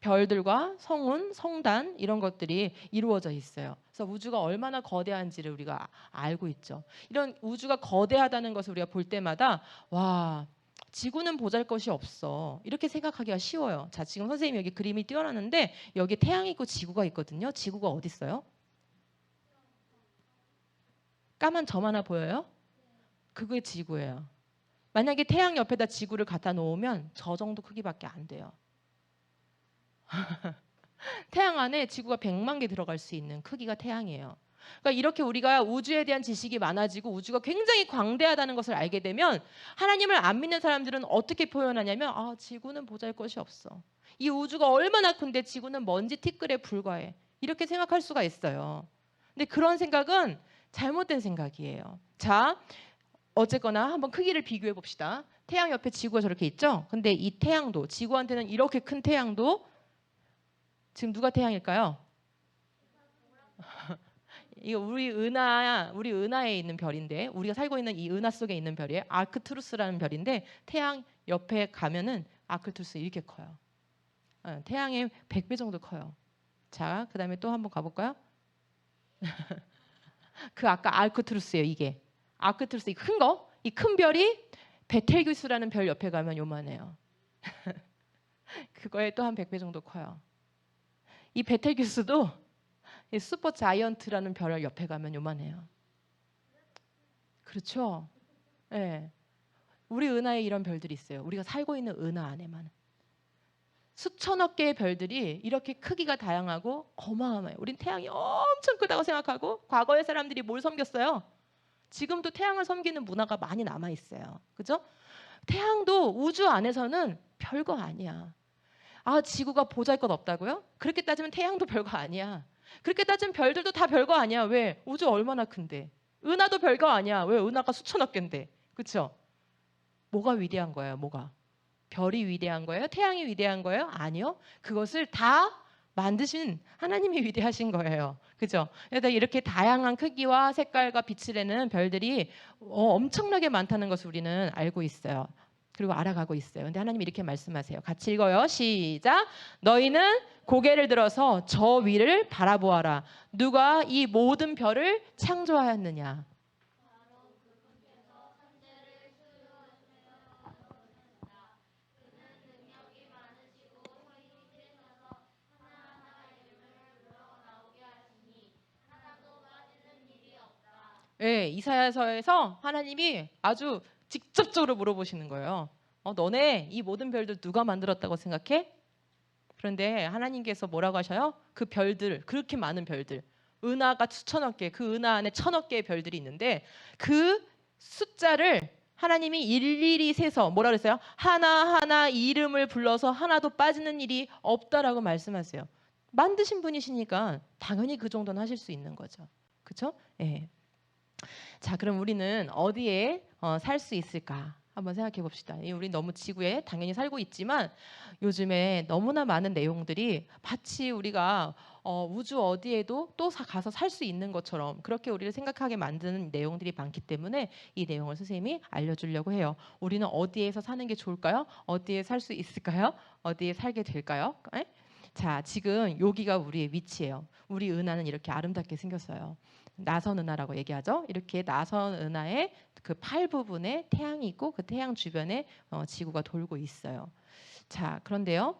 별들과 성운, 성단 이런 것들이 이루어져 있어요. 그래서 우주가 얼마나 거대한지를 우리가 알고 있죠. 이런 우주가 거대하다는 것을 우리가 볼 때마다 와, 지구는 보잘것이 없어. 이렇게 생각하기가 쉬워요. 자, 지금 선생님이 여기 그림이 띄워놨는데 여기 태양이 있고 지구가 있거든요. 지구가 어디 있어요? 까만 점 하나 보여요? 그게 지구예요. 만약에 태양 옆에다 지구를 갖다 놓으면 저 정도 크기밖에 안 돼요. 태양 안에 지구가 100만 개 들어갈 수 있는 크기가 태양이에요. 그러니까 이렇게 우리가 우주에 대한 지식이 많아지고 우주가 굉장히 광대하다는 것을 알게 되면 하나님을 안 믿는 사람들은 어떻게 표현하냐면 지구는 보잘것이 없어. 이 우주가 얼마나 큰데 지구는 먼지 티끌에 불과해. 이렇게 생각할 수가 있어요. 근데 그런 생각은 잘못된 생각이에요. 자, 어쨌거나 한번 크기를 비교해 봅시다. 태양 옆에 지구가 저렇게 있죠? 근데 이 태양도, 지구한테는 이렇게 큰 태양도 지금 누가 태양일까요? 이거 우리 은하에 있는 별인데, 우리가 살고 있는 이 은하 속에 있는 별이에요. 아크투루스라는 별인데 태양 옆에 가면은 아크투루스 이렇게 커요. 태양의 100배 정도 커요. 자, 그다음에 또 한번 가볼까요? 그 아까 아크투루스예요. 이게 아크투루스 이 큰 거, 이 큰 별이 베텔기우스라는 별 옆에 가면 요만해요. 그거에 또 한 100배 정도 커요. 이 베텔기우스도 이 슈퍼 자이언트라는 별 옆에 가면 요만해요. 그렇죠? 예. 네. 우리 은하에 이런 별들이 있어요. 우리가 살고 있는 은하 안에만. 수천억 개의 별들이 이렇게 크기가 다양하고 어마어마해요. 우린 태양이 엄청 크다고 생각하고 과거의 사람들이 뭘 섬겼어요? 지금도 태양을 섬기는 문화가 많이 남아 있어요. 그죠? 태양도 우주 안에서는 별거 아니야. 지구가 보잘것 없다고요? 그렇게 따지면 태양도 별거 아니야. 그렇게 따지면 별들도 다 별거 아니야. 왜? 우주 얼마나 큰데. 은하도 별거 아니야. 왜? 은하가 수천억 개인데. 그렇죠? 뭐가 위대한 거예요? 뭐가? 별이 위대한 거예요? 태양이 위대한 거예요? 아니요. 그것을 다 만드신 하나님이 위대하신 거예요. 그죠? 그래서 이렇게 다양한 크기와 색깔과 빛을 내는 별들이 엄청나게 많다는 것을 우리는 알고 있어요. 그리고 알아가고 있어요. 근데 하나님이 이렇게 말씀하세요. 같이 읽어요. 시작. 너희는 고개를 들어서 저 위를 바라보아라. 누가 이 모든 별을 창조하였느냐? 예, 이사야서에서 하나님이 아주 직접적으로 물어보시는 거예요. 너네 이 모든 별들 누가 만들었다고 생각해? 그런데 하나님께서 뭐라고 하셔요? 그 별들, 그렇게 많은 별들, 은하가 수천억 개, 그 은하 안에 천억 개의 별들이 있는데 그 숫자를 하나님이 일일이 세서 뭐라 그랬어요? 하나하나 이름을 불러서 하나도 빠지는 일이 없다라고 말씀하세요. 만드신 분이시니까 당연히 그 정도는 하실 수 있는 거죠. 그렇죠? 예. 자, 그럼 우리는 어디에 살 수 있을까? 한번 생각해 봅시다. 우리 너무 지구에 당연히 살고 있지만 요즘에 너무나 많은 내용들이 마치 우리가 우주 어디에도 또 가서 살 수 있는 것처럼 그렇게 우리를 생각하게 만드는 내용들이 많기 때문에 이 내용을 선생님이 알려주려고 해요. 우리는 어디에서 사는 게 좋을까요? 어디에 살 수 있을까요? 어디에 살게 될까요? 에? 자, 지금 여기가 우리의 위치예요. 우리 은하는 이렇게 아름답게 생겼어요. 나선 은하라고 얘기하죠. 이렇게 나선 은하의 그 팔 부분에 태양이 있고 그 태양 주변에 지구가 돌고 있어요. 자, 그런데요.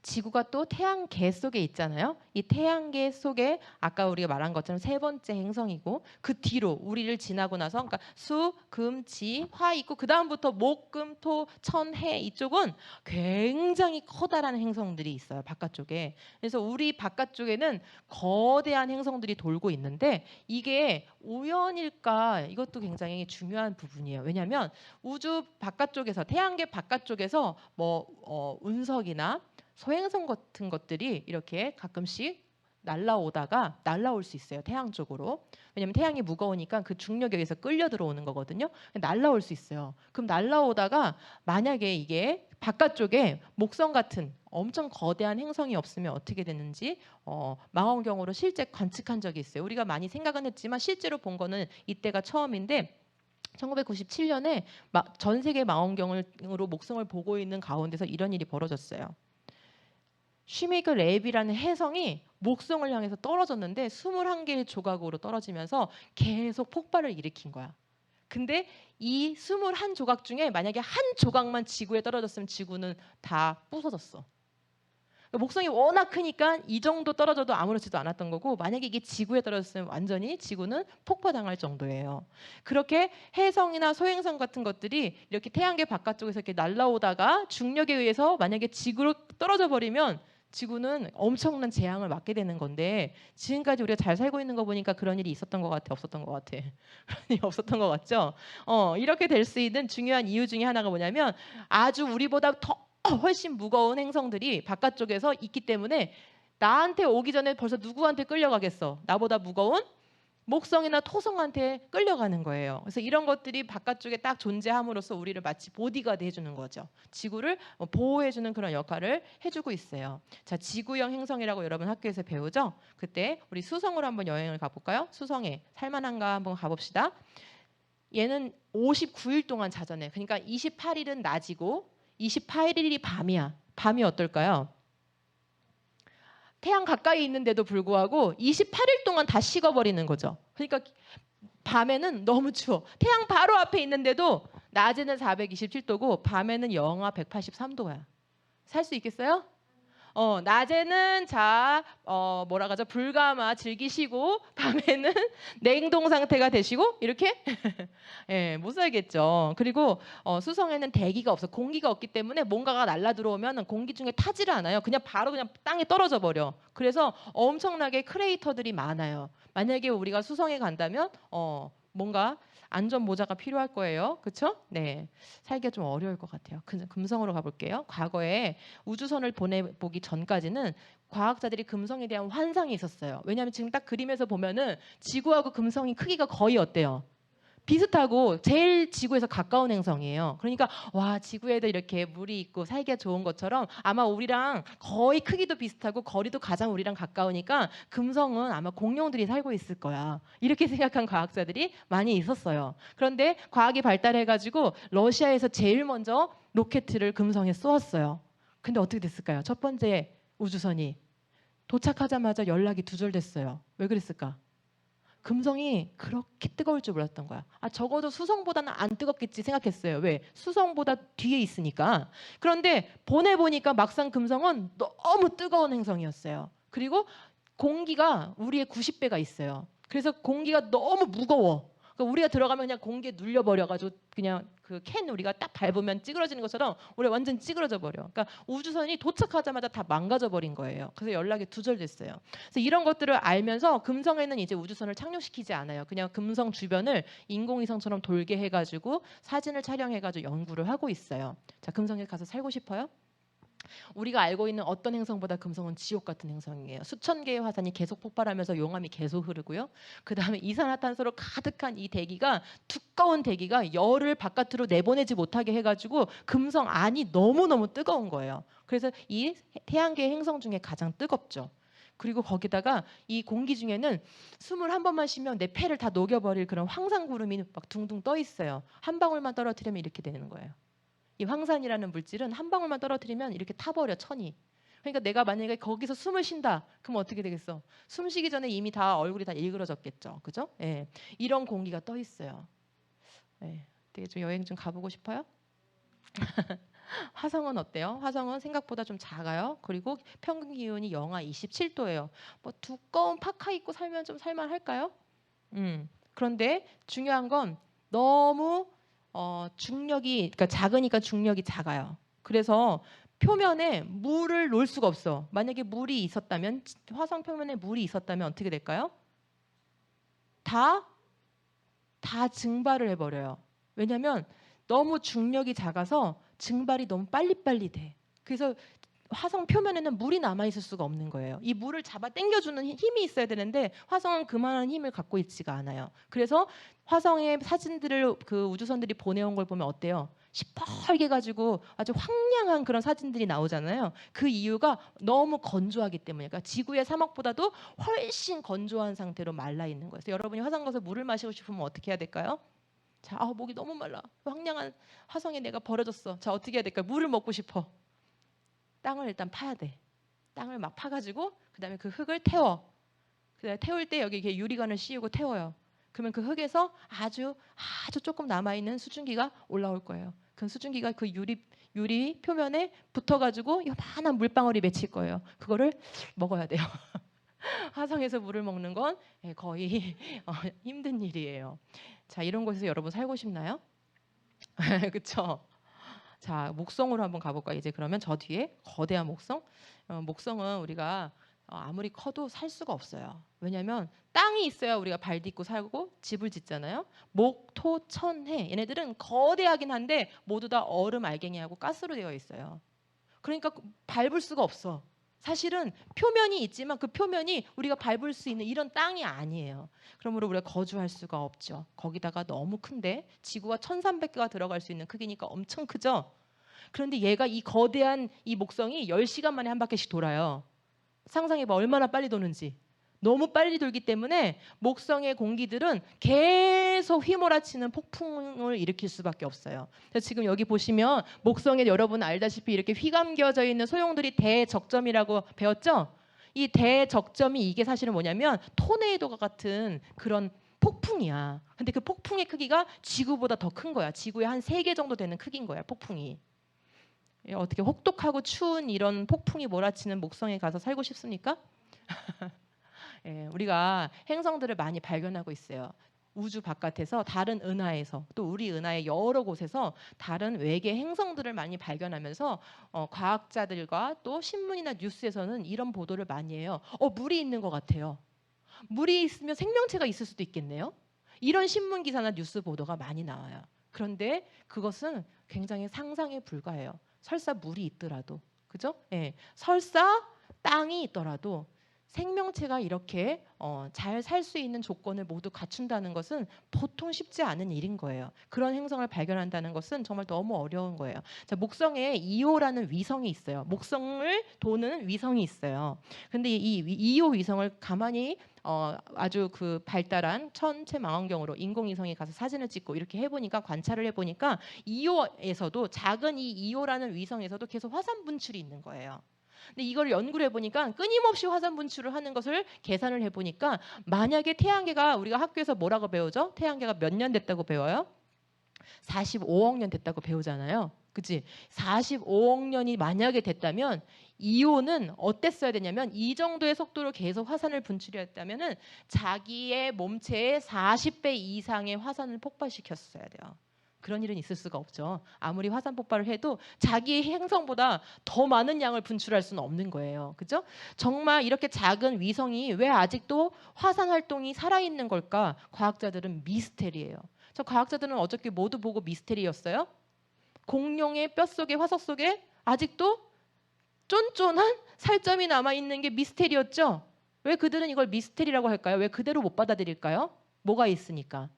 지구가 또 태양계 속에 있잖아요. 이 태양계 속에 아까 우리가 말한 것처럼 세 번째 행성이고 그 뒤로 우리를 지나고 나서 그러니까 수, 금, 지, 화 있고 그 다음부터 목, 금, 토, 천, 해 이쪽은 굉장히 커다란 행성들이 있어요. 바깥쪽에. 그래서 우리 바깥쪽에는 거대한 행성들이 돌고 있는데 이게 우연일까? 이것도 굉장히 중요한 부분이에요. 왜냐하면 우주 바깥쪽에서 태양계 바깥쪽에서 운석이나 소행성 같은 것들이 이렇게 가끔씩 날라올 수 있어요. 태양 쪽으로. 왜냐하면 태양이 무거우니까 그 중력에 의해서 끌려 들어오는 거거든요. 날라올 수 있어요. 그럼 날라오다가 만약에 이게 바깥쪽에 목성 같은 엄청 거대한 행성이 없으면 어떻게 되는지 망원경으로 실제 관측한 적이 있어요. 우리가 많이 생각은 했지만 실제로 본 거는 이때가 처음인데 1997년에 전 세계 망원경으로 목성을 보고 있는 가운데서 이런 일이 벌어졌어요. 쉬메이커 랩이라는 혜성이 목성을 향해서 떨어졌는데 21개의 조각으로 떨어지면서 계속 폭발을 일으킨 거야. 근데 이 21조각 중에 만약에 한 조각만 지구에 떨어졌으면 지구는 다 부서졌어. 목성이 워낙 크니까 이 정도 떨어져도 아무렇지도 않았던 거고 만약에 이게 지구에 떨어졌으면 완전히 지구는 폭파당할 정도예요. 그렇게 혜성이나 소행성 같은 것들이 이렇게 태양계 바깥쪽에서 이렇게 날아오다가 중력에 의해서 만약에 지구로 떨어져 버리면 지구는 엄청난 재앙을 맞게 되는 건데 지금까지 우리가 잘 살고 있는 거 보니까 그런 일이 있었던 것 같아? 없었던 것 같아? 그런 일이 없었던 것 같죠? 이렇게 될 수 있는 중요한 이유 중에 하나가 뭐냐면 아주 우리보다 더 훨씬 무거운 행성들이 바깥쪽에서 있기 때문에 나한테 오기 전에 벌써 누구한테 끌려가겠어? 나보다 무거운 목성이나 토성한테 끌려가는 거예요. 그래서 이런 것들이 바깥쪽에 딱 존재함으로써 우리를 마치 보디가드 해주는 거죠. 지구를 보호해주는 그런 역할을 해주고 있어요. 자, 지구형 행성이라고 여러분 학교에서 배우죠? 그때 우리 수성으로 한번 여행을 가볼까요? 수성에 살만한가 한번 가봅시다. 얘는 59일 동안 자전해. 그러니까 28일은 낮이고 28일이 밤이야. 밤이 어떨까요? 태양 가까이 있는데도 불구하고 28일 동안 다 식어버리는 거죠. 그러니까 밤에는 너무 추워. 태양 바로 앞에 있는데도 낮에는 427도고 밤에는 영하 183도야. 살 수 있겠어요? 낮에는 뭐라 그러죠? 불가마 즐기시고 밤에는 냉동 상태가 되시고 이렇게 예, 못 살겠죠. 그리고 수성에는 대기가 없어. 공기가 없기 때문에 뭔가가 날라 들어오면 공기 중에 타지를 않아요. 그냥 땅에 떨어져 버려. 그래서 엄청나게 크레이터들이 많아요. 만약에 우리가 수성에 간다면 뭔가 안전 모자가 필요할 거예요. 그렇죠? 네. 살기가 좀 어려울 것 같아요. 금성으로 가볼게요. 과거에 우주선을 보내보기 전까지는 과학자들이 금성에 대한 환상이 있었어요. 왜냐하면 지금 딱 그림에서 보면은 지구하고 금성이 크기가 거의 어때요? 비슷하고 제일 지구에서 가까운 행성이에요. 그러니까 와, 지구에도 이렇게 물이 있고 살기가 좋은 것처럼 아마 우리랑 거의 크기도 비슷하고 거리도 가장 우리랑 가까우니까 금성은 아마 공룡들이 살고 있을 거야. 이렇게 생각한 과학자들이 많이 있었어요. 그런데 과학이 발달해가지고 러시아에서 제일 먼저 로켓을 금성에 쏘았어요. 근데 어떻게 됐을까요? 첫 번째 우주선이 도착하자마자 연락이 두절됐어요. 왜 그랬을까? 금성이 그렇게 뜨거울 줄 몰랐던 거야. 아, 적어도 수성보다는 안 뜨겁겠지 생각했어요. 왜? 수성보다 뒤에 있으니까. 그런데 보내보니까 막상 금성은 너무 뜨거운 행성이었어요. 그리고 공기가 우리의 90배가 있어요. 그래서 공기가 너무 무거워. 그러니까 우리가 들어가면 그냥 공기에 눌려버려가지고 그냥 그 캔 우리가 딱 밟으면 찌그러지는 것처럼 우리가 완전 찌그러져 버려. 그러니까 우주선이 도착하자마자 다 망가져 버린 거예요. 그래서 연락이 두절됐어요. 그래서 이런 것들을 알면서 금성에는 이제 우주선을 착륙시키지 않아요. 그냥 금성 주변을 인공위성처럼 돌게 해가지고 사진을 촬영해가지고 연구를 하고 있어요. 자, 금성에 가서 살고 싶어요? 우리가 알고 있는 어떤 행성보다 금성은 지옥 같은 행성이에요. 수천 개의 화산이 계속 폭발하면서 용암이 계속 흐르고요. 그 다음에 이산화탄소로 가득한 이 대기가 두꺼운 대기가 열을 바깥으로 내보내지 못하게 해가지고 금성 안이 너무너무 뜨거운 거예요. 그래서 이 태양계 행성 중에 가장 뜨겁죠. 그리고 거기다가 이 공기 중에는 숨을 한 번만 쉬면 내 폐를 다 녹여버릴 그런 황산구름이 막 둥둥 떠 있어요. 한 방울만 떨어뜨리면 이렇게 되는 거예요. 이 황산이라는 물질은 한 방울만 떨어뜨리면 이렇게 타버려, 천이. 그러니까 내가 만약에 거기서 숨을 쉰다, 그럼 어떻게 되겠어? 숨 쉬기 전에 이미 다 얼굴이 다 일그러졌겠죠, 그죠? 예, 이런 공기가 떠 있어요. 예, 되게 좀 여행 좀 가보고 싶어요? 화성은 어때요? 화성은 생각보다 좀 작아요. 그리고 평균 기온이 영하 27도예요. 뭐 두꺼운 파카 입고 살면 좀 살만할까요? 그런데 중요한 건 너무 중력이, 그러니까 작으니까 중력이 작아요. 그래서 표면에 물을 놓을 수가 없어. 만약에 물이 있었다면, 화성 표면에 물이 있었다면 어떻게 될까요? 다 증발을 해버려요. 왜냐하면 너무 중력이 작아서 증발이 너무 빨리빨리 돼. 그래서 화성 표면에는 물이 남아있을 수가 없는 거예요. 이 물을 잡아 당겨주는 힘이 있어야 되는데 화성은 그만한 힘을 갖고 있지가 않아요. 그래서 화성의 사진들을 그 우주선들이 보내온 걸 보면 어때요? 시뻘게 가지고 아주 황량한 그런 사진들이 나오잖아요. 그 이유가 너무 건조하기 때문이에요. 그러니까 지구의 사막보다도 훨씬 건조한 상태로 말라 있는 거예요. 그래서 여러분이 화성 가서 물을 마시고 싶으면 어떻게 해야 될까요? 자, 목이 너무 말라. 황량한 화성에 내가 버려졌어. 자, 어떻게 해야 될까요? 물을 먹고 싶어. 땅을 일단 파야 돼. 땅을 막 파가지고 그다음에 그 흙을 태워. 그다음에 태울 때 여기 이렇게 유리관을 씌우고 태워요. 그러면 그 흙에서 아주 조금 남아 있는 수증기가 올라올 거예요. 그 수증기가 그 유리 표면에 붙어가지고 요만한 물방울이 맺힐 거예요. 그거를 먹어야 돼요. 화성에서 물을 먹는 건 거의 힘든 일이에요. 자, 이런 곳에서 여러분 살고 싶나요? 그렇죠? 자, 목성으로 한번 가볼까요? 이제 그러면 저 뒤에 거대한 목성. 목성은 우리가 아무리 커도 살 수가 없어요. 왜냐하면 땅이 있어야 우리가 발 딛고 살고 집을 짓잖아요. 목, 토, 천, 해. 얘네들은 거대하긴 한데 모두 다 얼음, 알갱이하고 가스로 되어 있어요. 그러니까 밟을 수가 없어. 사실은 표면이 있지만 그 표면이 우리가 밟을 수 있는 이런 땅이 아니에요. 그러므로 우리가 거주할 수가 없죠. 거기다가 너무 큰데 지구가 1300개가 들어갈 수 있는 크기니까 엄청 크죠. 그런데 얘가 이 거대한 이 목성이 10시간 만에 한 바퀴씩 돌아요. 상상해봐, 얼마나 빨리 도는지. 너무 빨리 돌기 때문에 목성의 공기들은 계속 휘몰아치는 폭풍을 일으킬 수밖에 없어요. 그래서 지금 여기 보시면 목성에 여러분 알다시피 이렇게 휘감겨져 있는 소용돌이 대적점이라고 배웠죠? 이 대적점이 이게 사실은 뭐냐면 토네이도가 같은 그런 폭풍이야. 근데 그 폭풍의 크기가 지구보다 더 큰 거야. 지구의 한 3개 정도 되는 크기인 거야, 폭풍이. 어떻게 혹독하고 추운 이런 폭풍이 몰아치는 목성에 가서 살고 싶습니까? 예, 우리가 행성들을 많이 발견하고 있어요. 우주 바깥에서 다른 은하에서 또 우리 은하의 여러 곳에서 다른 외계 행성들을 많이 발견하면서 과학자들과 또 신문이나 뉴스에서는 이런 보도를 많이 해요. 물이 있는 것 같아요. 물이 있으면 생명체가 있을 수도 있겠네요. 이런 신문 기사나 뉴스 보도가 많이 나와요. 그런데 그것은 굉장히 상상에 불과해요. 설사 물이 있더라도, 그죠? 예, 설사 땅이 있더라도 생명체가 이렇게 잘 살 수 있는 조건을 모두 갖춘다는 것은 보통 쉽지 않은 일인 거예요. 그런 행성을 발견한다는 것은 정말 너무 어려운 거예요. 자, 목성에 이오라는 위성이 있어요. 목성을 도는 위성이 있어요. 근데 이 이오 위성을 가만히 아주 그 발달한 천체 망원경으로 인공위성이 가서 사진을 찍고 이렇게 해보니까 관찰을 해보니까 이오에서도 작은 이 이오라는 위성에서도 계속 화산 분출이 있는 거예요. 근데 이걸 연구를 해보니까 끊임없이 화산 분출을 하는 것을 계산을 해보니까 만약에 태양계가 우리가 학교에서 뭐라고 배우죠? 태양계가 몇 년 됐다고 배워요? 45억 년 됐다고 배우잖아요. 그치? 45억 년이 만약에 됐다면 이오는 어땠어야 되냐면 이 정도의 속도로 계속 화산을 분출했다면은 자기의 몸체의 40배 이상의 화산을 폭발시켰어야 돼요. 그런 일은 있을 수가 없죠. 아무리 화산 폭발을 해도 자기의 행성보다 더 많은 양을 분출할 수는 없는 거예요. 그죠? 정말 이렇게 작은 위성이 왜 아직도 화산 활동이 살아있는 걸까? 과학자들은 미스테리예요. 저 과학자들은 어저께 모두 보고 미스테리였어요. 공룡의 뼛속에 화석 속에 아직도 쫀쫀한 살점이 남아있는 게 미스테리였죠. 왜 그들은 이걸 미스테리라고 할까요? 왜 그대로 못 받아들일까요? 뭐가 있으니까.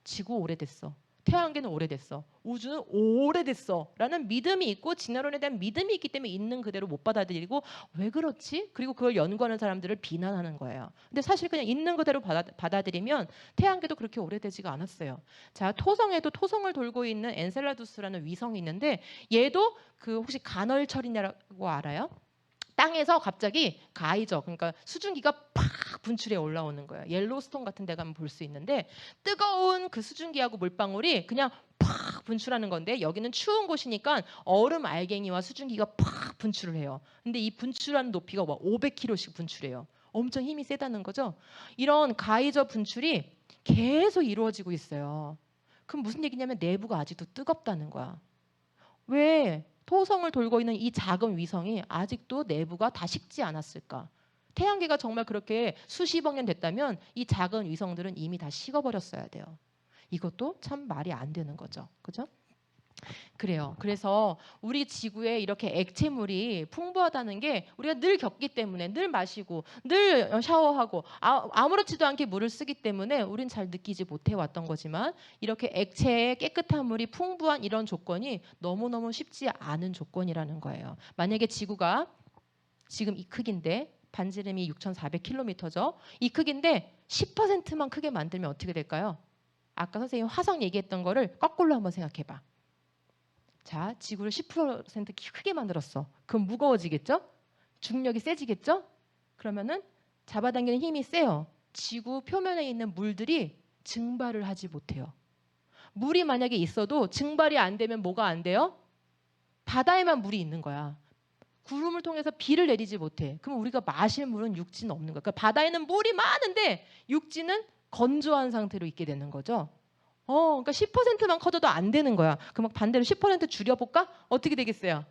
지구 오래됐어. 태양계는 오래됐어. 우주는 오래됐어. 라는 믿음이 있고 진화론에 대한 믿음이 있기 때문에 있는 그대로 못 받아들이고 왜 그렇지? 그리고 그걸 연구하는 사람들을 비난하는 거예요. 근데 사실 그냥 있는 그대로 받아들이면 태양계도 그렇게 오래되지가 않았어요. 자, 토성에도 토성을 돌고 있는 엔셀라두스라는 위성이 있는데 얘도 그 혹시 간헐철이냐고 알아요? 땅에서 갑자기 가이저 그러니까 수증기가 팍 분출해 올라오는 거예요. 옐로스톤 같은 데 가면 볼 수 있는데 뜨거운 그 수증기하고 물방울이 그냥 팍 분출하는 건데 여기는 추운 곳이니까 얼음 알갱이와 수증기가 팍 분출을 해요. 근데 이 분출하는 높이가 막 500km씩 분출해요. 엄청 힘이 세다는 거죠. 이런 가이저 분출이 계속 이루어지고 있어요. 그럼 무슨 얘기냐면 내부가 아직도 뜨겁다는 거야. 왜 토성을 돌고 있는 이 작은 위성이 아직도 내부가 다 식지 않았을까? 태양계가 정말 그렇게 수십억 년 됐다면 이 작은 위성들은 이미 다 식어버렸어야 돼요. 이것도 참 말이 안 되는 거죠. 그죠? 그래요. 그래서 우리 지구에 이렇게 액체물이 풍부하다는 게 우리가 늘 겪기 때문에 늘 마시고 늘 샤워하고 아무렇지도 않게 물을 쓰기 때문에 우린 잘 느끼지 못해 왔던 거지만 이렇게 액체의 깨끗한 물이 풍부한 이런 조건이 너무너무 쉽지 않은 조건이라는 거예요. 만약에 지구가 지금 이 크기인데 반지름이 6,400km죠. 이 크기인데 10%만 크게 만들면 어떻게 될까요? 아까 선생님 화성 얘기했던 거를 거꾸로 한번 생각해 봐. 자, 지구를 10% 크게 만들었어. 그럼 무거워지겠죠? 중력이 세지겠죠? 그러면은 잡아당기는 힘이 세요. 지구 표면에 있는 물들이 증발을 하지 못해요. 물이 만약에 있어도 증발이 안 되면 뭐가 안 돼요? 바다에만 물이 있는 거야. 구름을 통해서 비를 내리지 못해. 그럼 우리가 마실 물은 육지는 없는 거야. 그러니까 바다에는 물이 많은데 육지는 건조한 상태로 있게 되는 거죠. 그러니까 10%만 커져도 안 되는 거야. 그럼 반대로 10% 줄여볼까? 어떻게 되겠어요?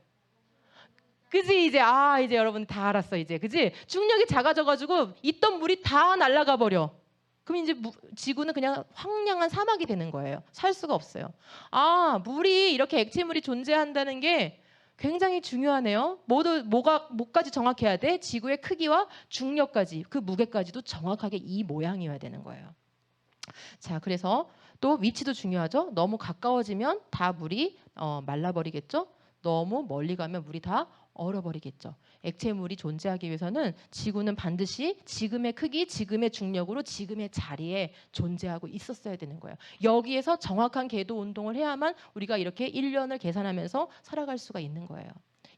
그지 이제 이제 여러분 다 알았어 이제 그지? 중력이 작아져가지고 있던 물이 다 날아가 버려. 그럼 이제 지구는 그냥 황량한 사막이 되는 거예요. 살 수가 없어요. 물이 이렇게 액체물이 존재한다는 게 굉장히 중요하네요. 뭐까지 정확해야 돼? 지구의 크기와 중력까지 그 무게까지도 정확하게 이 모양이어야 되는 거예요. 자, 그래서 또 위치도 중요하죠. 너무 가까워지면 다 물이 말라버리겠죠. 너무 멀리 가면 물이 다 얼어버리겠죠. 액체물이 존재하기 위해서는 지구는 반드시 지금의 크기, 지금의 중력으로 지금의 자리에 존재하고 있었어야 되는 거예요. 여기에서 정확한 궤도 운동을 해야만 우리가 이렇게 1년을 계산하면서 살아갈 수가 있는 거예요.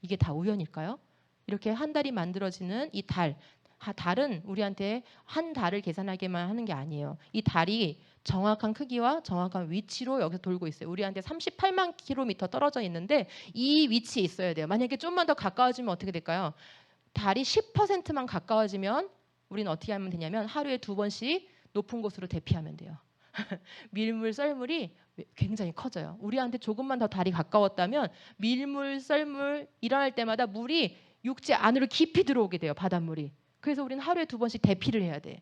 이게 다 우연일까요? 이렇게 한 달이 만들어지는 이 달은 우리한테 한 달을 계산하게만 하는 게 아니에요. 이 달이 정확한 크기와 정확한 위치로 여기서 돌고 있어요. 우리한테 38만 킬로미터 떨어져 있는데 이 위치에 있어야 돼요. 만약에 좀만 더 가까워지면 어떻게 될까요? 달이 10%만 가까워지면 우리는 어떻게 하면 되냐면 하루에 2번씩 높은 곳으로 대피하면 돼요. 밀물, 썰물이 굉장히 커져요. 우리한테 조금만 더 달이 가까웠다면 밀물, 썰물 일어날 때마다 물이 육지 안으로 깊이 들어오게 돼요. 바닷물이. 그래서 우리는 하루에 2번씩 대피를 해야 돼.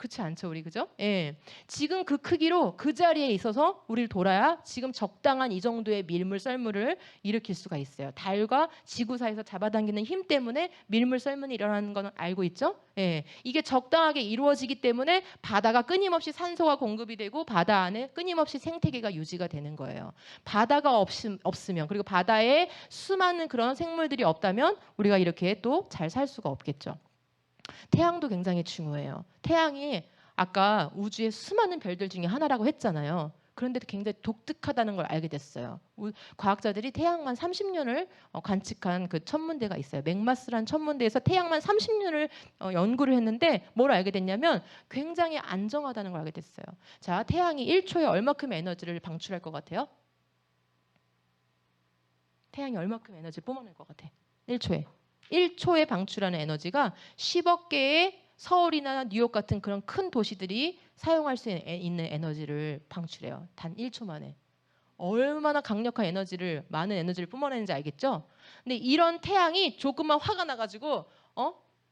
그렇지 않죠, 우리 그죠? 예. 지금 그 크기로 그 자리에 있어서 우리를 돌아야 지금 적당한 이 정도의 밀물 썰물을 일으킬 수가 있어요. 달과 지구 사이에서 잡아당기는 힘 때문에 밀물 썰물이 일어나는 건 알고 있죠? 예. 이게 적당하게 이루어지기 때문에 바다가 끊임없이 산소가 공급이 되고 바다 안에 끊임없이 생태계가 유지가 되는 거예요. 바다가 없으면 그리고 바다에 수많은 그런 생물들이 없다면 우리가 이렇게 또 잘 살 수가 없겠죠. 태양도 굉장히 중요해요. 태양이 아까 우주의 수많은 별들 중에 하나라고 했잖아요. 그런데 굉장히 독특하다는 걸 알게 됐어요. 과학자들이 태양만 30년을 관측한 그 천문대가 있어요. 맥마스라는 천문대에서 태양만 30년을 연구를 했는데 뭘 알게 됐냐면 굉장히 안정하다는 걸 알게 됐어요. 자, 태양이 1초에 얼마큼의 에너지를 방출할 것 같아요? 태양이 얼마큼 에너지를 뿜어낼 것 같아? 1초에. 1초에 방출하는 에너지가 10억 개의 서울이나 뉴욕 같은 그런 큰 도시들이 사용할 수 있는 에너지를 방출해요. 단 1초 만에. 얼마나 강력한 에너지를, 많은 에너지를 뿜어내는지 알겠죠? 근데 이런 태양이 조금만 화가 나가지고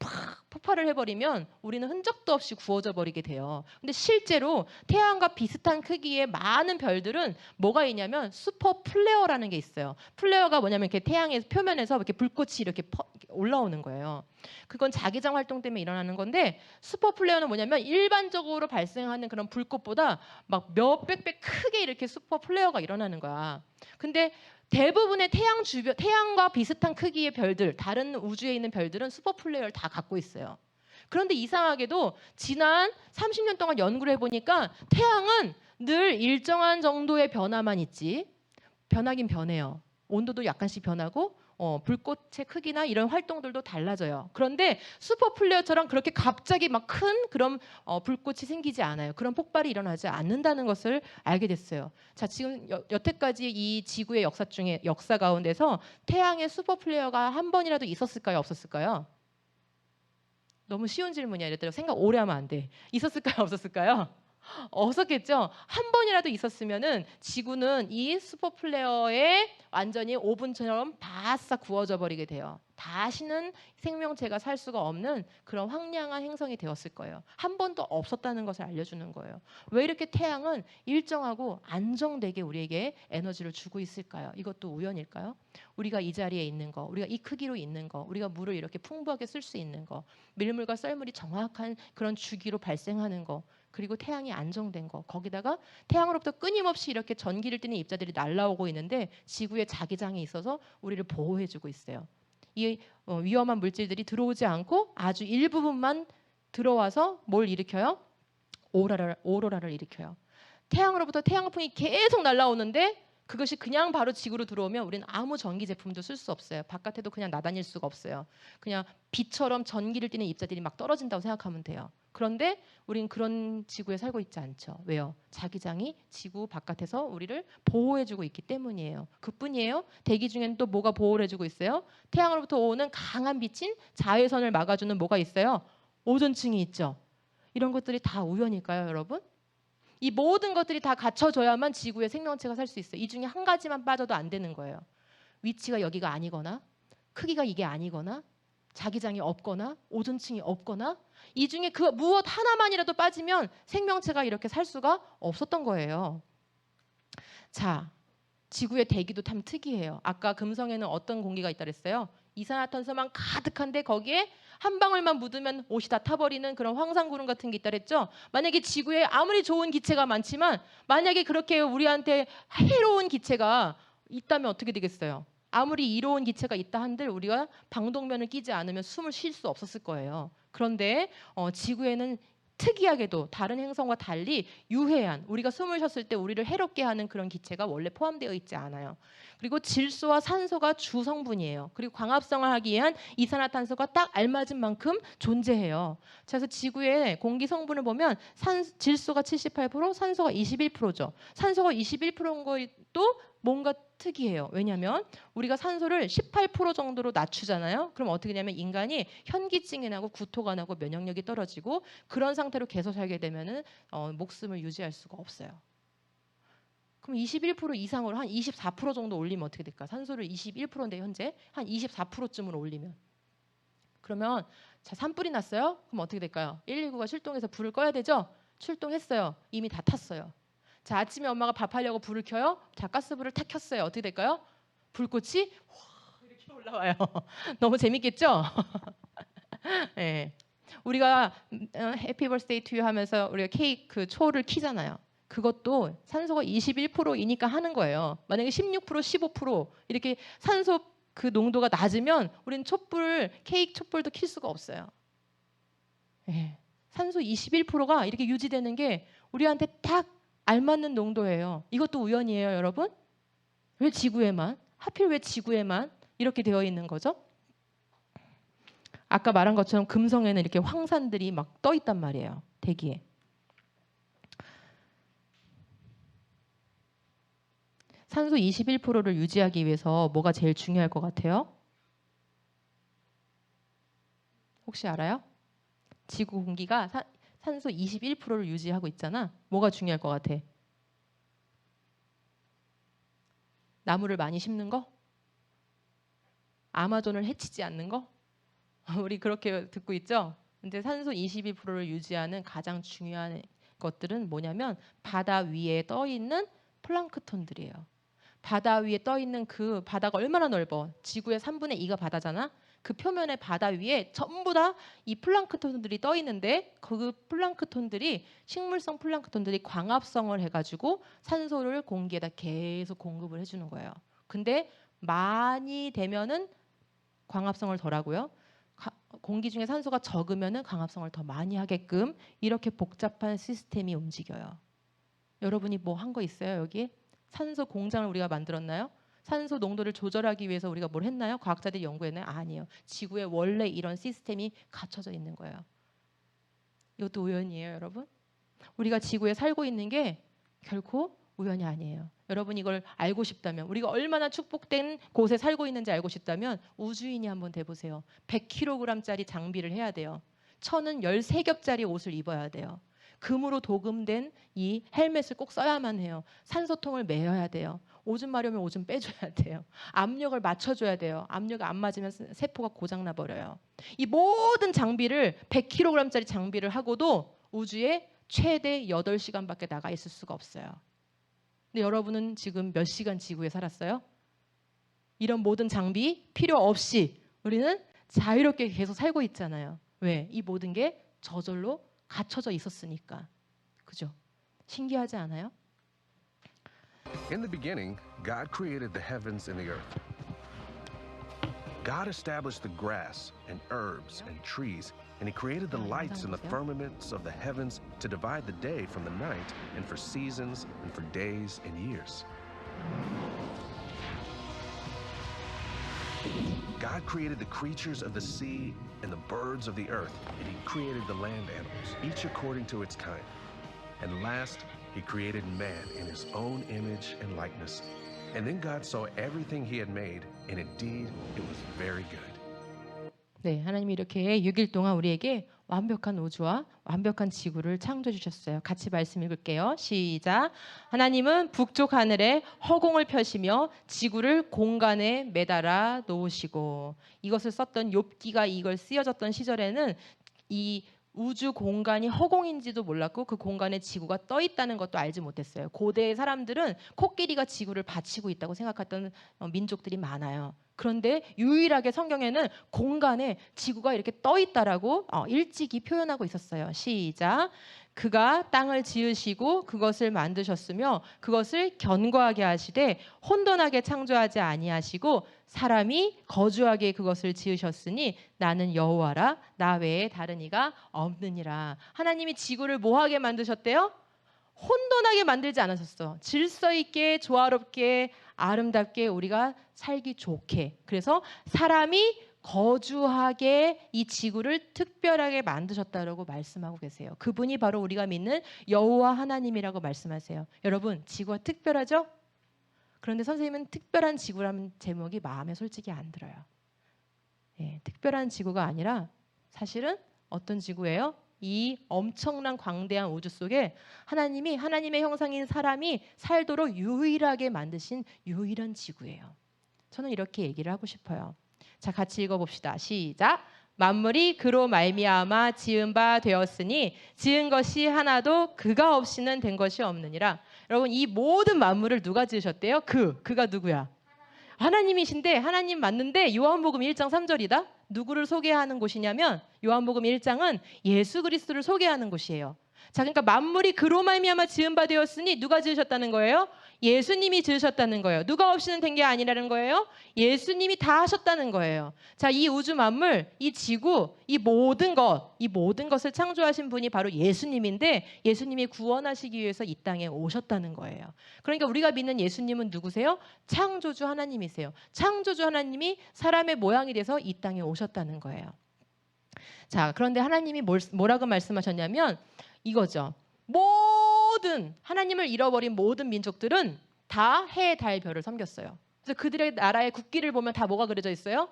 팍 폭발을 해버리면 우리는 흔적도 없이 구워져 버리게 돼요. 근데 실제로 태양과 비슷한 크기의 많은 별들은 뭐가 있냐면 슈퍼 플레어라는 게 있어요. 플레어가 뭐냐면 이렇게 태양의 표면에서 이렇게 불꽃이 이렇게 올라오는 거예요. 그건 자기장 활동 때문에 일어나는 건데 슈퍼 플레어는 뭐냐면 일반적으로 발생하는 그런 불꽃보다 막 몇백 배 크게 이렇게 슈퍼 플레어가 일어나는 거야. 근데 대부분의 태양과 비슷한 크기의 별들, 다른 우주에 있는 별들은 슈퍼 플레이어를 다 갖고 있어요. 그런데 이상하게도 지난 30년 동안 연구를 해보니까 태양은 늘 일정한 정도의 변화만 있지, 변하긴 변해요. 온도도 약간씩 변하고 불꽃의 크기나 이런 활동들도 달라져요. 그런데 슈퍼 플레어처럼 그렇게 갑자기 막 큰 그런 불꽃이 생기지 않아요. 그런 폭발이 일어나지 않는다는 것을 알게 됐어요. 자, 지금 여태까지 이 지구의 역사 가운데서 태양의 슈퍼 플레어가 한 번이라도 있었을까요? 없었을까요? 너무 쉬운 질문이야. 이랬더니 생각 오래 하면 안 돼. 있었을까요? 없었을까요? 없었겠죠. 한 번이라도 있었으면은 지구는 이 슈퍼 플레어에 완전히 오븐처럼 바싹 구워져 버리게 돼요. 다시는 생명체가 살 수가 없는 그런 황량한 행성이 되었을 거예요. 한 번도 없었다는 것을 알려주는 거예요. 왜 이렇게 태양은 일정하고 안정되게 우리에게 에너지를 주고 있을까요? 이것도 우연일까요? 우리가 이 자리에 있는 거, 우리가 이 크기로 있는 거, 우리가 물을 이렇게 풍부하게 쓸 수 있는 거, 밀물과 썰물이 정확한 그런 주기로 발생하는 거, 그리고 태양이 안정된 거, 거기다가 태양으로부터 끊임없이 이렇게 전기를 띠는 입자들이 날아오고 있는데 지구에 자기장이 있어서 우리를 보호해주고 있어요. 이 위험한 물질들이 들어오지 않고 아주 일부분만 들어와서 뭘 일으켜요? 오로라를 일으켜요. 태양으로부터 태양풍이 계속 날아오는데 그것이 그냥 바로 지구로 들어오면 우리는 아무 전기 제품도 쓸 수 없어요. 바깥에도 그냥 나다닐 수가 없어요. 그냥 빛처럼 전기를 띠는 입자들이 막 떨어진다고 생각하면 돼요. 그런데 우린 그런 지구에 살고 있지 않죠. 왜요? 자기장이 지구 바깥에서 우리를 보호해주고 있기 때문이에요. 그뿐이에요. 대기 중에는 또 뭐가 보호를 해주고 있어요? 태양으로부터 오는 강한 빛인 자외선을 막아주는 뭐가 있어요? 오존층이 있죠. 이런 것들이 다 우연일까요, 여러분? 이 모든 것들이 다 갖춰져야만 지구에 생명체가 살 수 있어요. 이 중에 한 가지만 빠져도 안 되는 거예요. 위치가 여기가 아니거나 크기가 이게 아니거나 자기장이 없거나 오존층이 없거나 이 중에 그 무엇 하나만이라도 빠지면 생명체가 이렇게 살 수가 없었던 거예요. 자, 지구의 대기도 참 특이해요. 아까 금성에는 어떤 공기가 있다 그랬어요? 이산화탄소만 가득한데 거기에 한 방울만 묻으면 옷이 다 타버리는 그런 황산구름 같은 게 있다 그랬죠? 만약에 지구에 아무리 좋은 기체가 많지만 만약에 그렇게 우리한테 해로운 기체가 있다면 어떻게 되겠어요? 아무리 이로운 기체가 있다 한들 우리가 방독면을 끼지 않으면 숨을 쉴 수 없었을 거예요. 그런데 지구에는 특이하게도 다른 행성과 달리 유해한 우리가 숨을 쉬었을 때 우리를 해롭게 하는 그런 기체가 원래 포함되어 있지 않아요. 그리고 질소와 산소가 주 성분이에요. 그리고 광합성을 하기 위한 이산화탄소가 딱 알맞은 만큼 존재해요. 그래서 지구의 공기 성분을 보면 질소가 78%, 산소가 21%죠. 산소가 21%인 것도 뭔가 특이해요. 왜냐하면 우리가 산소를 18% 정도로 낮추잖아요. 그럼 어떻게 되냐면 인간이 현기증이 나고 구토가 나고 면역력이 떨어지고 그런 상태로 계속 살게 되면은 목숨을 유지할 수가 없어요. 그럼 21% 이상으로 한 24% 정도 올리면 어떻게 될까? 산소를 21%인데 현재 한 24%쯤으로 올리면 그러면 자, 산불이 났어요. 그럼 어떻게 될까요? 119가 출동해서 불을 꺼야 되죠? 출동했어요. 이미 다 탔어요. 자, 아침에 엄마가 밥하려고 불을 켜요. 자, 가스불을 탁 켰어요. 어떻게 될까요? 불꽃이 이렇게 올라와요. 너무 재밌겠죠? 네. 우리가 해피 버스데이 투 유 하면서 우리가 케이크 초를 키잖아요. 그것도 산소가 21%이니까 하는 거예요. 만약에 16%, 15% 이렇게 산소 그 농도가 낮으면 우리는 촛불, 케이크 촛불도 킬 수가 없어요. 네. 산소 21%가 이렇게 유지되는 게 우리한테 딱 알맞는 농도예요. 이것도 우연이에요, 여러분? 왜 지구에만? 하필 왜 지구에만 이렇게 되어 있는 거죠? 아까 말한 것처럼 금성에는 이렇게 황산들이 막 떠 있단 말이에요. 대기에. 산소 21%를 유지하기 위해서 뭐가 제일 중요할 것 같아요? 혹시 알아요? 지구 공기가 산소 21%를 유지하고 있잖아. 뭐가 중요할 것 같아? 나무를 많이 심는 거? 아마존을 해치지 않는 거? 우리 그렇게 듣고 있죠? 근데 산소 22%를 유지하는 가장 중요한 것들은 뭐냐면 바다 위에 떠 있는 플랑크톤들이에요. 바다 위에 떠 있는 그 바다가 얼마나 넓어? 지구의 3분의 2가 바다잖아. 그 표면의 바다 위에 전부 다 이 플랑크톤들이 떠 있는데 그 플랑크톤들이 식물성 플랑크톤들이 광합성을 해가지고 산소를 공기에다 계속 공급을 해주는 거예요. 근데 많이 되면은 광합성을 덜 하고요. 공기 중에 산소가 적으면은 광합성을 더 많이 하게끔 이렇게 복잡한 시스템이 움직여요. 여러분이 뭐 한 거 있어요, 여기? 산소 공장을 우리가 만들었나요? 산소 농도를 조절하기 위해서 우리가 뭘 했나요? 과학자들이 연구했나요? 아니에요. 지구에 원래 이런 시스템이 갖춰져 있는 거예요. 이것도 우연이에요, 여러분? 우리가 지구에 살고 있는 게 결코 우연이 아니에요. 여러분 이걸 알고 싶다면, 우리가 얼마나 축복된 곳에 살고 있는지 알고 싶다면 우주인이 한번 돼보세요. 100kg짜리 장비를 해야 돼요. 천은 13겹짜리 옷을 입어야 돼요. 금으로 도금된 이 헬멧을 꼭 써야만 해요. 산소통을 매여야 돼요. 오줌 마려우면 오줌 빼줘야 돼요. 압력을 맞춰줘야 돼요. 압력이 안 맞으면 세포가 고장나 버려요. 이 모든 장비를 100kg짜리 장비를 하고도 우주에 최대 8시간밖에 나가 있을 수가 없어요. 근데 여러분은 지금 몇 시간 지구에 살았어요? 이런 모든 장비 필요 없이 우리는 자유롭게 계속 살고 있잖아요. 왜? 이 모든 게 저절로 갖춰져 있었으니까. 그죠? 신기하지 않아요? In the beginning, God created the heavens and the earth. God established the grass and herbs and trees, and He created the lights and the firmaments of the heavens to divide the day from the night, and for seasons and for days and years. God created the creatures of the sea and the birds of the earth, and He created the land animals, each according to its kind. And last, He created man in His own image and likeness. And then God saw everything He had made, and indeed it was very good. 네, 하나님이 이렇게 6일 동안 우리에게 완벽한 우주와 완벽한 지구를 창조해 주셨어요. 같이 말씀 읽을게요. 시작. 하나님은 북쪽 하늘에 허공을 펴시며 지구를 공간에 매달아 놓으시고. 이것을 썼던 욥기가 이걸 쓰여졌던 시절에는 이 우주 공간이 허공인지도 몰랐고 그 공간에 지구가 떠 있다는 것도 알지 못했어요. 고대의 사람들은 코끼리가 지구를 받치고 있다고 생각했던 민족들이 많아요. 그런데 유일하게 성경에는 공간에 지구가 이렇게 떠 있다라고 일찍이 표현하고 있었어요. 시작. 그가 땅을 지으시고 그것을 만드셨으며 그것을 견고하게 하시되 혼돈하게 창조하지 아니하시고 사람이 거주하게 그것을 지으셨으니 나는 여호와라 나 외에 다른 이가 없느니라. 하나님이 지구를 뭐하게 만드셨대요? 혼돈하게 만들지 않으셨어. 질서 있게 조화롭게 아름답게 우리가 살기 좋게. 그래서 사람이 거주하게 이 지구를 특별하게 만드셨다라고 말씀하고 계세요. 그분이 바로 우리가 믿는 여호와 하나님이라고 말씀하세요. 여러분, 지구가 특별하죠? 그런데 선생님은 특별한 지구라는 제목이 마음에 솔직히 안 들어요. 예, 특별한 지구가 아니라 사실은 어떤 지구예요? 이 엄청난 광대한 우주 속에 하나님이 하나님의 형상인 사람이 살도록 유일하게 만드신 유일한 지구예요. 저는 이렇게 얘기를 하고 싶어요. 자, 같이 읽어봅시다. 시작. 만물이 그로 말미암아 지은 바 되었으니 지은 것이 하나도 그가 없이는 된 것이 없느니라. 여러분, 이 모든 만물을 누가 지으셨대요? 그가 누구야? 하나님이신데, 하나님 맞는데 요한복음 1장 3절이다. 누구를 소개하는 곳이냐면 요한복음 1장은 예수 그리스도를 소개하는 곳이에요. 자, 그러니까 만물이 그로 말미암아 지은 바 되었으니 누가 지으셨다는 거예요? 예수님이 지으셨다는 거예요. 누가 없이는 된 게 아니라는 거예요. 예수님이 다 하셨다는 거예요. 자, 이 우주 만물, 이 지구, 이 모든 것을 창조하신 분이 바로 예수님인데, 예수님이 구원하시기 위해서 이 땅에 오셨다는 거예요. 그러니까 우리가 믿는 예수님은 누구세요? 창조주 하나님이세요. 창조주 하나님이 사람의 모양이 돼서 이 땅에 오셨다는 거예요. 자, 그런데 하나님이 뭐라고 말씀하셨냐면 이거죠. 모든 하나님을 잃어버린 모든 민족들은 다 해, 달, 별을 섬겼어요. 그래서 그들의 나라의 국기를 보면 다 뭐가 그려져 있어요?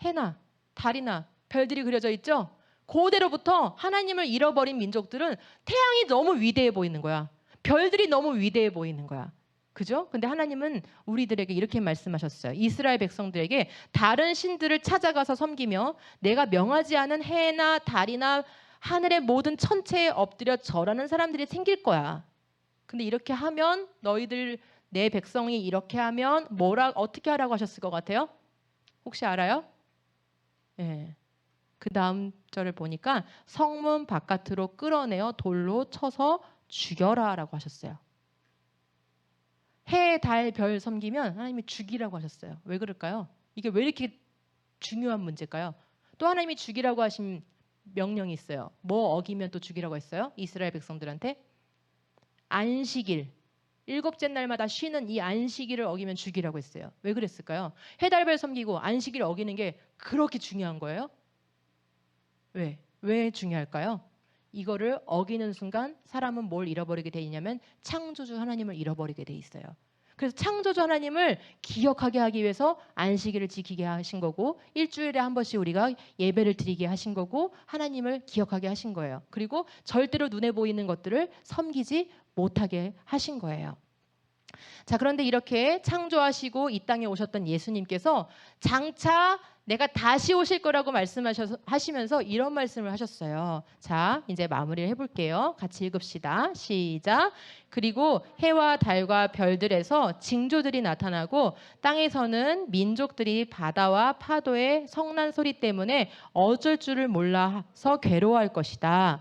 해나 달이나 별들이 그려져 있죠. 그대로부터 하나님을 잃어버린 민족들은 태양이 너무 위대해 보이는 거야. 별들이 너무 위대해 보이는 거야. 그죠? 근데 하나님은 우리들에게 이렇게 말씀하셨어요. 이스라엘 백성들에게 다른 신들을 찾아가서 섬기며 내가 명하지 않은 해나 달이나 하늘의 모든 천체에 엎드려 절하는 사람들이 생길 거야. 근데 이렇게 하면 너희들 내 백성이 이렇게 하면 어떻게 하라고 하셨을 것 같아요? 혹시 알아요? 예. 그 다음 절을 보니까 성문 바깥으로 끌어내어 돌로 쳐서 죽여라라고 하셨어요. 해, 달, 별 섬기면 하나님이 죽이라고 하셨어요. 왜 그럴까요? 이게 왜 이렇게 중요한 문제일까요? 또 하나님이 죽이라고 하신 명령이 있어요. 뭐 어기면 또 죽이라고 했어요? 이스라엘 백성들한테 안식일, 일곱째 날마다 쉬는 이 안식일을 어기면 죽이라고 했어요. 왜 그랬을까요? 해, 달, 별 섬기고 안식일 어기는 게 그렇게 중요한 거예요? 왜 중요할까요? 이거를 어기는 순간 사람은 뭘 잃어버리게 돼 있냐면 창조주 하나님을 잃어버리게 돼 있어요. 그래서 창조주 하나님을 기억하게 하기 위해서 안식일을 지키게 하신 거고, 일주일에 한 번씩 우리가 예배를 드리게 하신 거고, 하나님을 기억하게 하신 거예요. 그리고 절대로 눈에 보이는 것들을 섬기지 못하게 하신 거예요. 자, 그런데 이렇게 창조하시고 이 땅에 오셨던 예수님께서 장차 내가 다시 오실 거라고 말씀하시면서 이런 말씀을 하셨어요. 자, 이제 마무리를 해볼게요. 같이 읽읍시다. 시작. 그리고 해와 달과 별들에서 징조들이 나타나고 땅에서는 민족들이 바다와 파도의 성난 소리 때문에 어쩔 줄을 몰라서 괴로워할 것이다.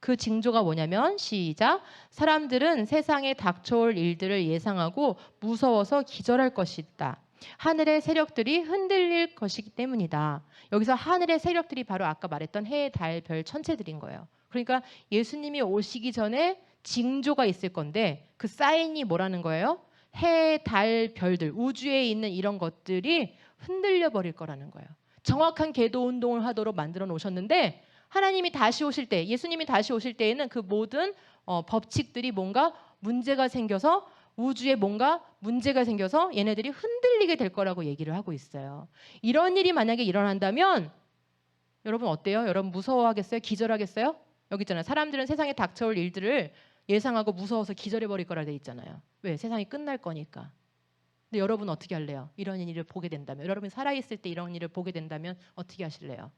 그 징조가 뭐냐면 시작. 사람들은 세상에 닥쳐올 일들을 예상하고 무서워서 기절할 것이다. 하늘의 세력들이 흔들릴 것이기 때문이다. 여기서 하늘의 세력들이 바로 아까 말했던 해, 달, 별, 천체들인 거예요. 그러니까 예수님이 오시기 전에 징조가 있을 건데 그 사인이 뭐라는 거예요? 해, 달, 별들, 우주에 있는 이런 것들이 흔들려 버릴 거라는 거예요. 정확한 계도 운동을 하도록 만들어 놓으셨는데 하나님이 다시 오실 때, 예수님이 다시 오실 때에는 그 모든 법칙들이 뭔가 문제가 생겨서 우주에 뭔가 문제가 생겨서 얘네들이 흔들리게 될 거라고 얘기를 하고 있어요. 이런 일이 만약에 일어난다면 여러분 어때요? 여러분 무서워하겠어요? 기절하겠어요? 여기 있잖아요. 사람들은 세상에 닥쳐올 일들을 예상하고 무서워서 기절해버릴 거라 돼 있잖아요. 왜? 세상이 끝날 거니까. 근데 여러분 어떻게 할래요? 이런 일을 보게 된다면, 여러분이 살아있을 때 이런 일을 보게 된다면 어떻게 하실래요?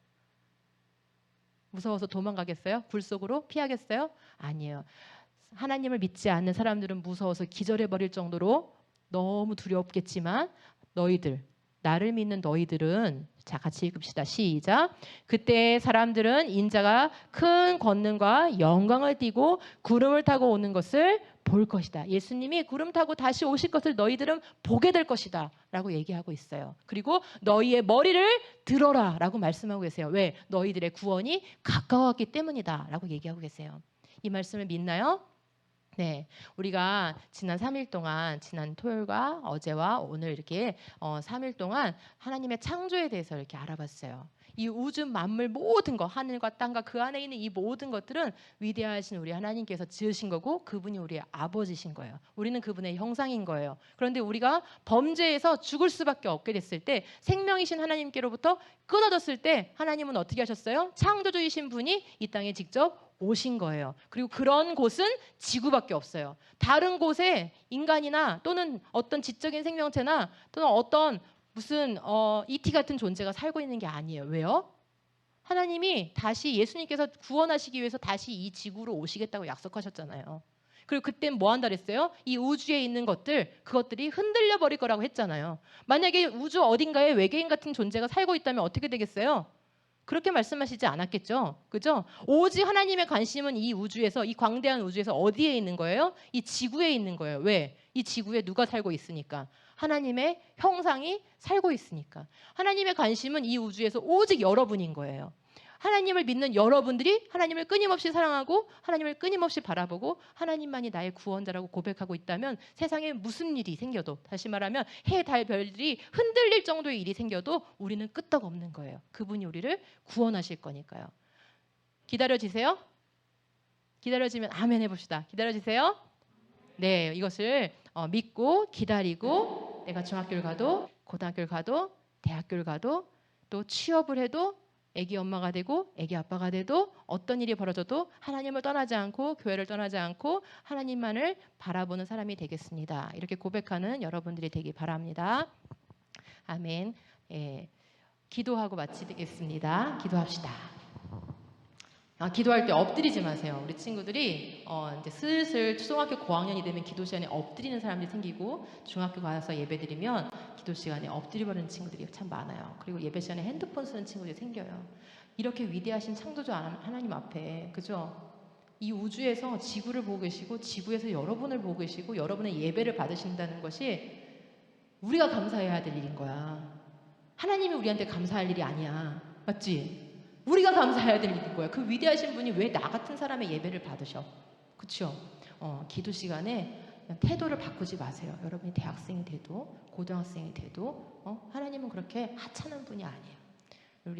무서워서 도망가겠어요? 굴 속으로 피하겠어요? 아니에요. 하나님을 믿지 않는 사람들은 무서워서 기절해버릴 정도로 너무 두렵겠지만 나를 믿는 너희들은 자 같이 읽읍시다. 시작. 그때 사람들은 인자가 큰 권능과 영광을 띠고 구름을 타고 오는 것을 볼 것이다. 예수님이 구름 타고 다시 오실 것을 너희들은 보게 될 것이다 라고 얘기하고 있어요. 그리고 너희의 머리를 들어라 라고 말씀하고 계세요. 왜? 너희들의 구원이 가까웠기 때문이다 라고 얘기하고 계세요. 이 말씀을 믿나요? 네, 우리가 지난 3일 동안, 지난 토요일과 어제와 오늘 이렇게 3일 동안 하나님의 창조에 대해서 이렇게 알아봤어요. 이 우주 만물 모든 것, 하늘과 땅과 그 안에 있는 이 모든 것들은 위대하신 우리 하나님께서 지으신 거고 그분이 우리의 아버지신 거예요. 우리는 그분의 형상인 거예요. 그런데 우리가 범죄에서 죽을 수밖에 없게 됐을 때, 생명이신 하나님께로부터 끊어졌을 때 하나님은 어떻게 하셨어요? 창조주이신 분이 이 땅에 직접 오신 거예요. 그리고 그런 곳은 지구밖에 없어요. 다른 곳에 인간이나 또는 어떤 지적인 생명체나 또는 어떤 무슨 ET 같은 존재가 살고 있는 게 아니에요. 왜요? 하나님이 다시 예수님께서 구원하시기 위해서 다시 이 지구로 오시겠다고 약속하셨잖아요. 그리고 그땐 뭐 한다 그랬어요? 이 우주에 있는 그것들이 흔들려 버릴 거라고 했잖아요. 만약에 우주 어딘가에 외계인 같은 존재가 살고 있다면 어떻게 되겠어요? 그렇게 말씀하시지 않았겠죠? 그죠? 오직 하나님의 관심은 이 우주에서, 이 광대한 우주에서 어디에 있는 거예요? 이 지구에 있는 거예요. 왜? 이 지구에 누가 살고 있으니까. 하나님의 형상이 살고 있으니까. 하나님의 관심은 이 우주에서 오직 여러분인 거예요. 하나님을 믿는 여러분들이 하나님을 끊임없이 사랑하고 하나님을 끊임없이 바라보고 하나님만이 나의 구원자라고 고백하고 있다면 세상에 무슨 일이 생겨도, 다시 말하면 해, 달, 별들이 흔들릴 정도의 일이 생겨도 우리는 끄떡없는 거예요. 그분이 우리를 구원하실 거니까요. 기다려지세요? 기다려지면 아멘 해봅시다. 기다려지세요? 네, 이것을 믿고 기다리고 내가 중학교를 가도 고등학교를 가도 대학교를 가도 또 취업을 해도 애기 엄마가 되고 애기 아빠가 돼도 어떤 일이 벌어져도 하나님을 떠나지 않고 교회를 떠나지 않고 하나님만을 바라보는 사람이 되겠습니다. 이렇게 고백하는 여러분들이 되기 바랍니다. 아멘. 예, 기도하고 마치겠습니다. 기도합시다. 기도할 때 엎드리지 마세요. 우리 친구들이 이제 슬슬 초등학교 고학년이 되면 기도 시간에 엎드리는 사람들이 생기고 중학교 가서 예배드리면 기도 시간에 엎드려버리는 친구들이 참 많아요. 그리고 예배 시간에 핸드폰 쓰는 친구들이 생겨요. 이렇게 위대하신 창조주 하나님 앞에, 그죠? 이 우주에서 지구를 보고 계시고 지구에서 여러분을 보고 계시고 여러분의 예배를 받으신다는 것이 우리가 감사해야 될 일인 거야. 하나님이 우리한테 감사할 일이 아니야. 맞지? 우리가 감사해야 될 일인 거야. 그 위대하신 분이 왜 나 같은 사람의 예배를 받으셔? 그렇죠? 기도 시간에 태도를 바꾸지 마세요. 여러분이 대학생이 돼도 고등학생이 돼도 하나님은 그렇게 하찮은 분이 아니에요.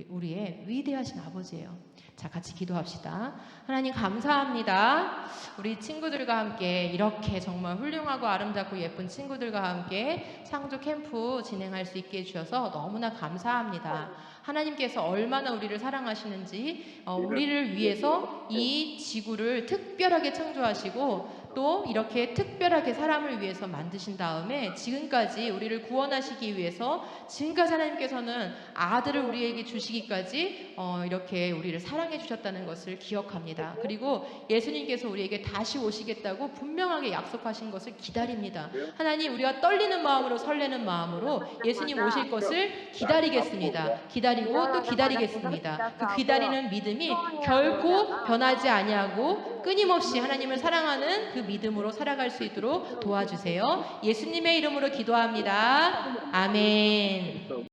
우리의 위대하신 아버지예요. 자, 같이 기도합시다. 하나님 감사합니다. 우리 친구들과 함께 이렇게 정말 훌륭하고 아름답고 예쁜 친구들과 함께 창조 캠프 진행할 수 있게 해주셔서 너무나 감사합니다. 하나님께서 얼마나 우리를 사랑하시는지, 우리를 위해서 이 지구를 특별하게 창조하시고 또 이렇게 특별하게 사람을 위해서 만드신 다음에 지금까지 우리를 구원하시기 위해서 지금까지 하나님께서는 아들을 우리에게 주시기까지 이렇게 우리를 사랑해 주셨다는 것을 기억합니다. 그리고 예수님께서 우리에게 다시 오시겠다고 분명하게 약속하신 것을 기다립니다. 하나님, 우리가 떨리는 마음으로 설레는 마음으로 예수님 오실 것을 기다리겠습니다. 기다리고 또 기다리겠습니다. 그 기다리는 믿음이 결코 변하지 아니하고 끊임없이 하나님을 사랑하는 그 믿음으로 살아갈 수 있도록 도와주세요. 예수님의 이름으로 기도합니다. 아멘.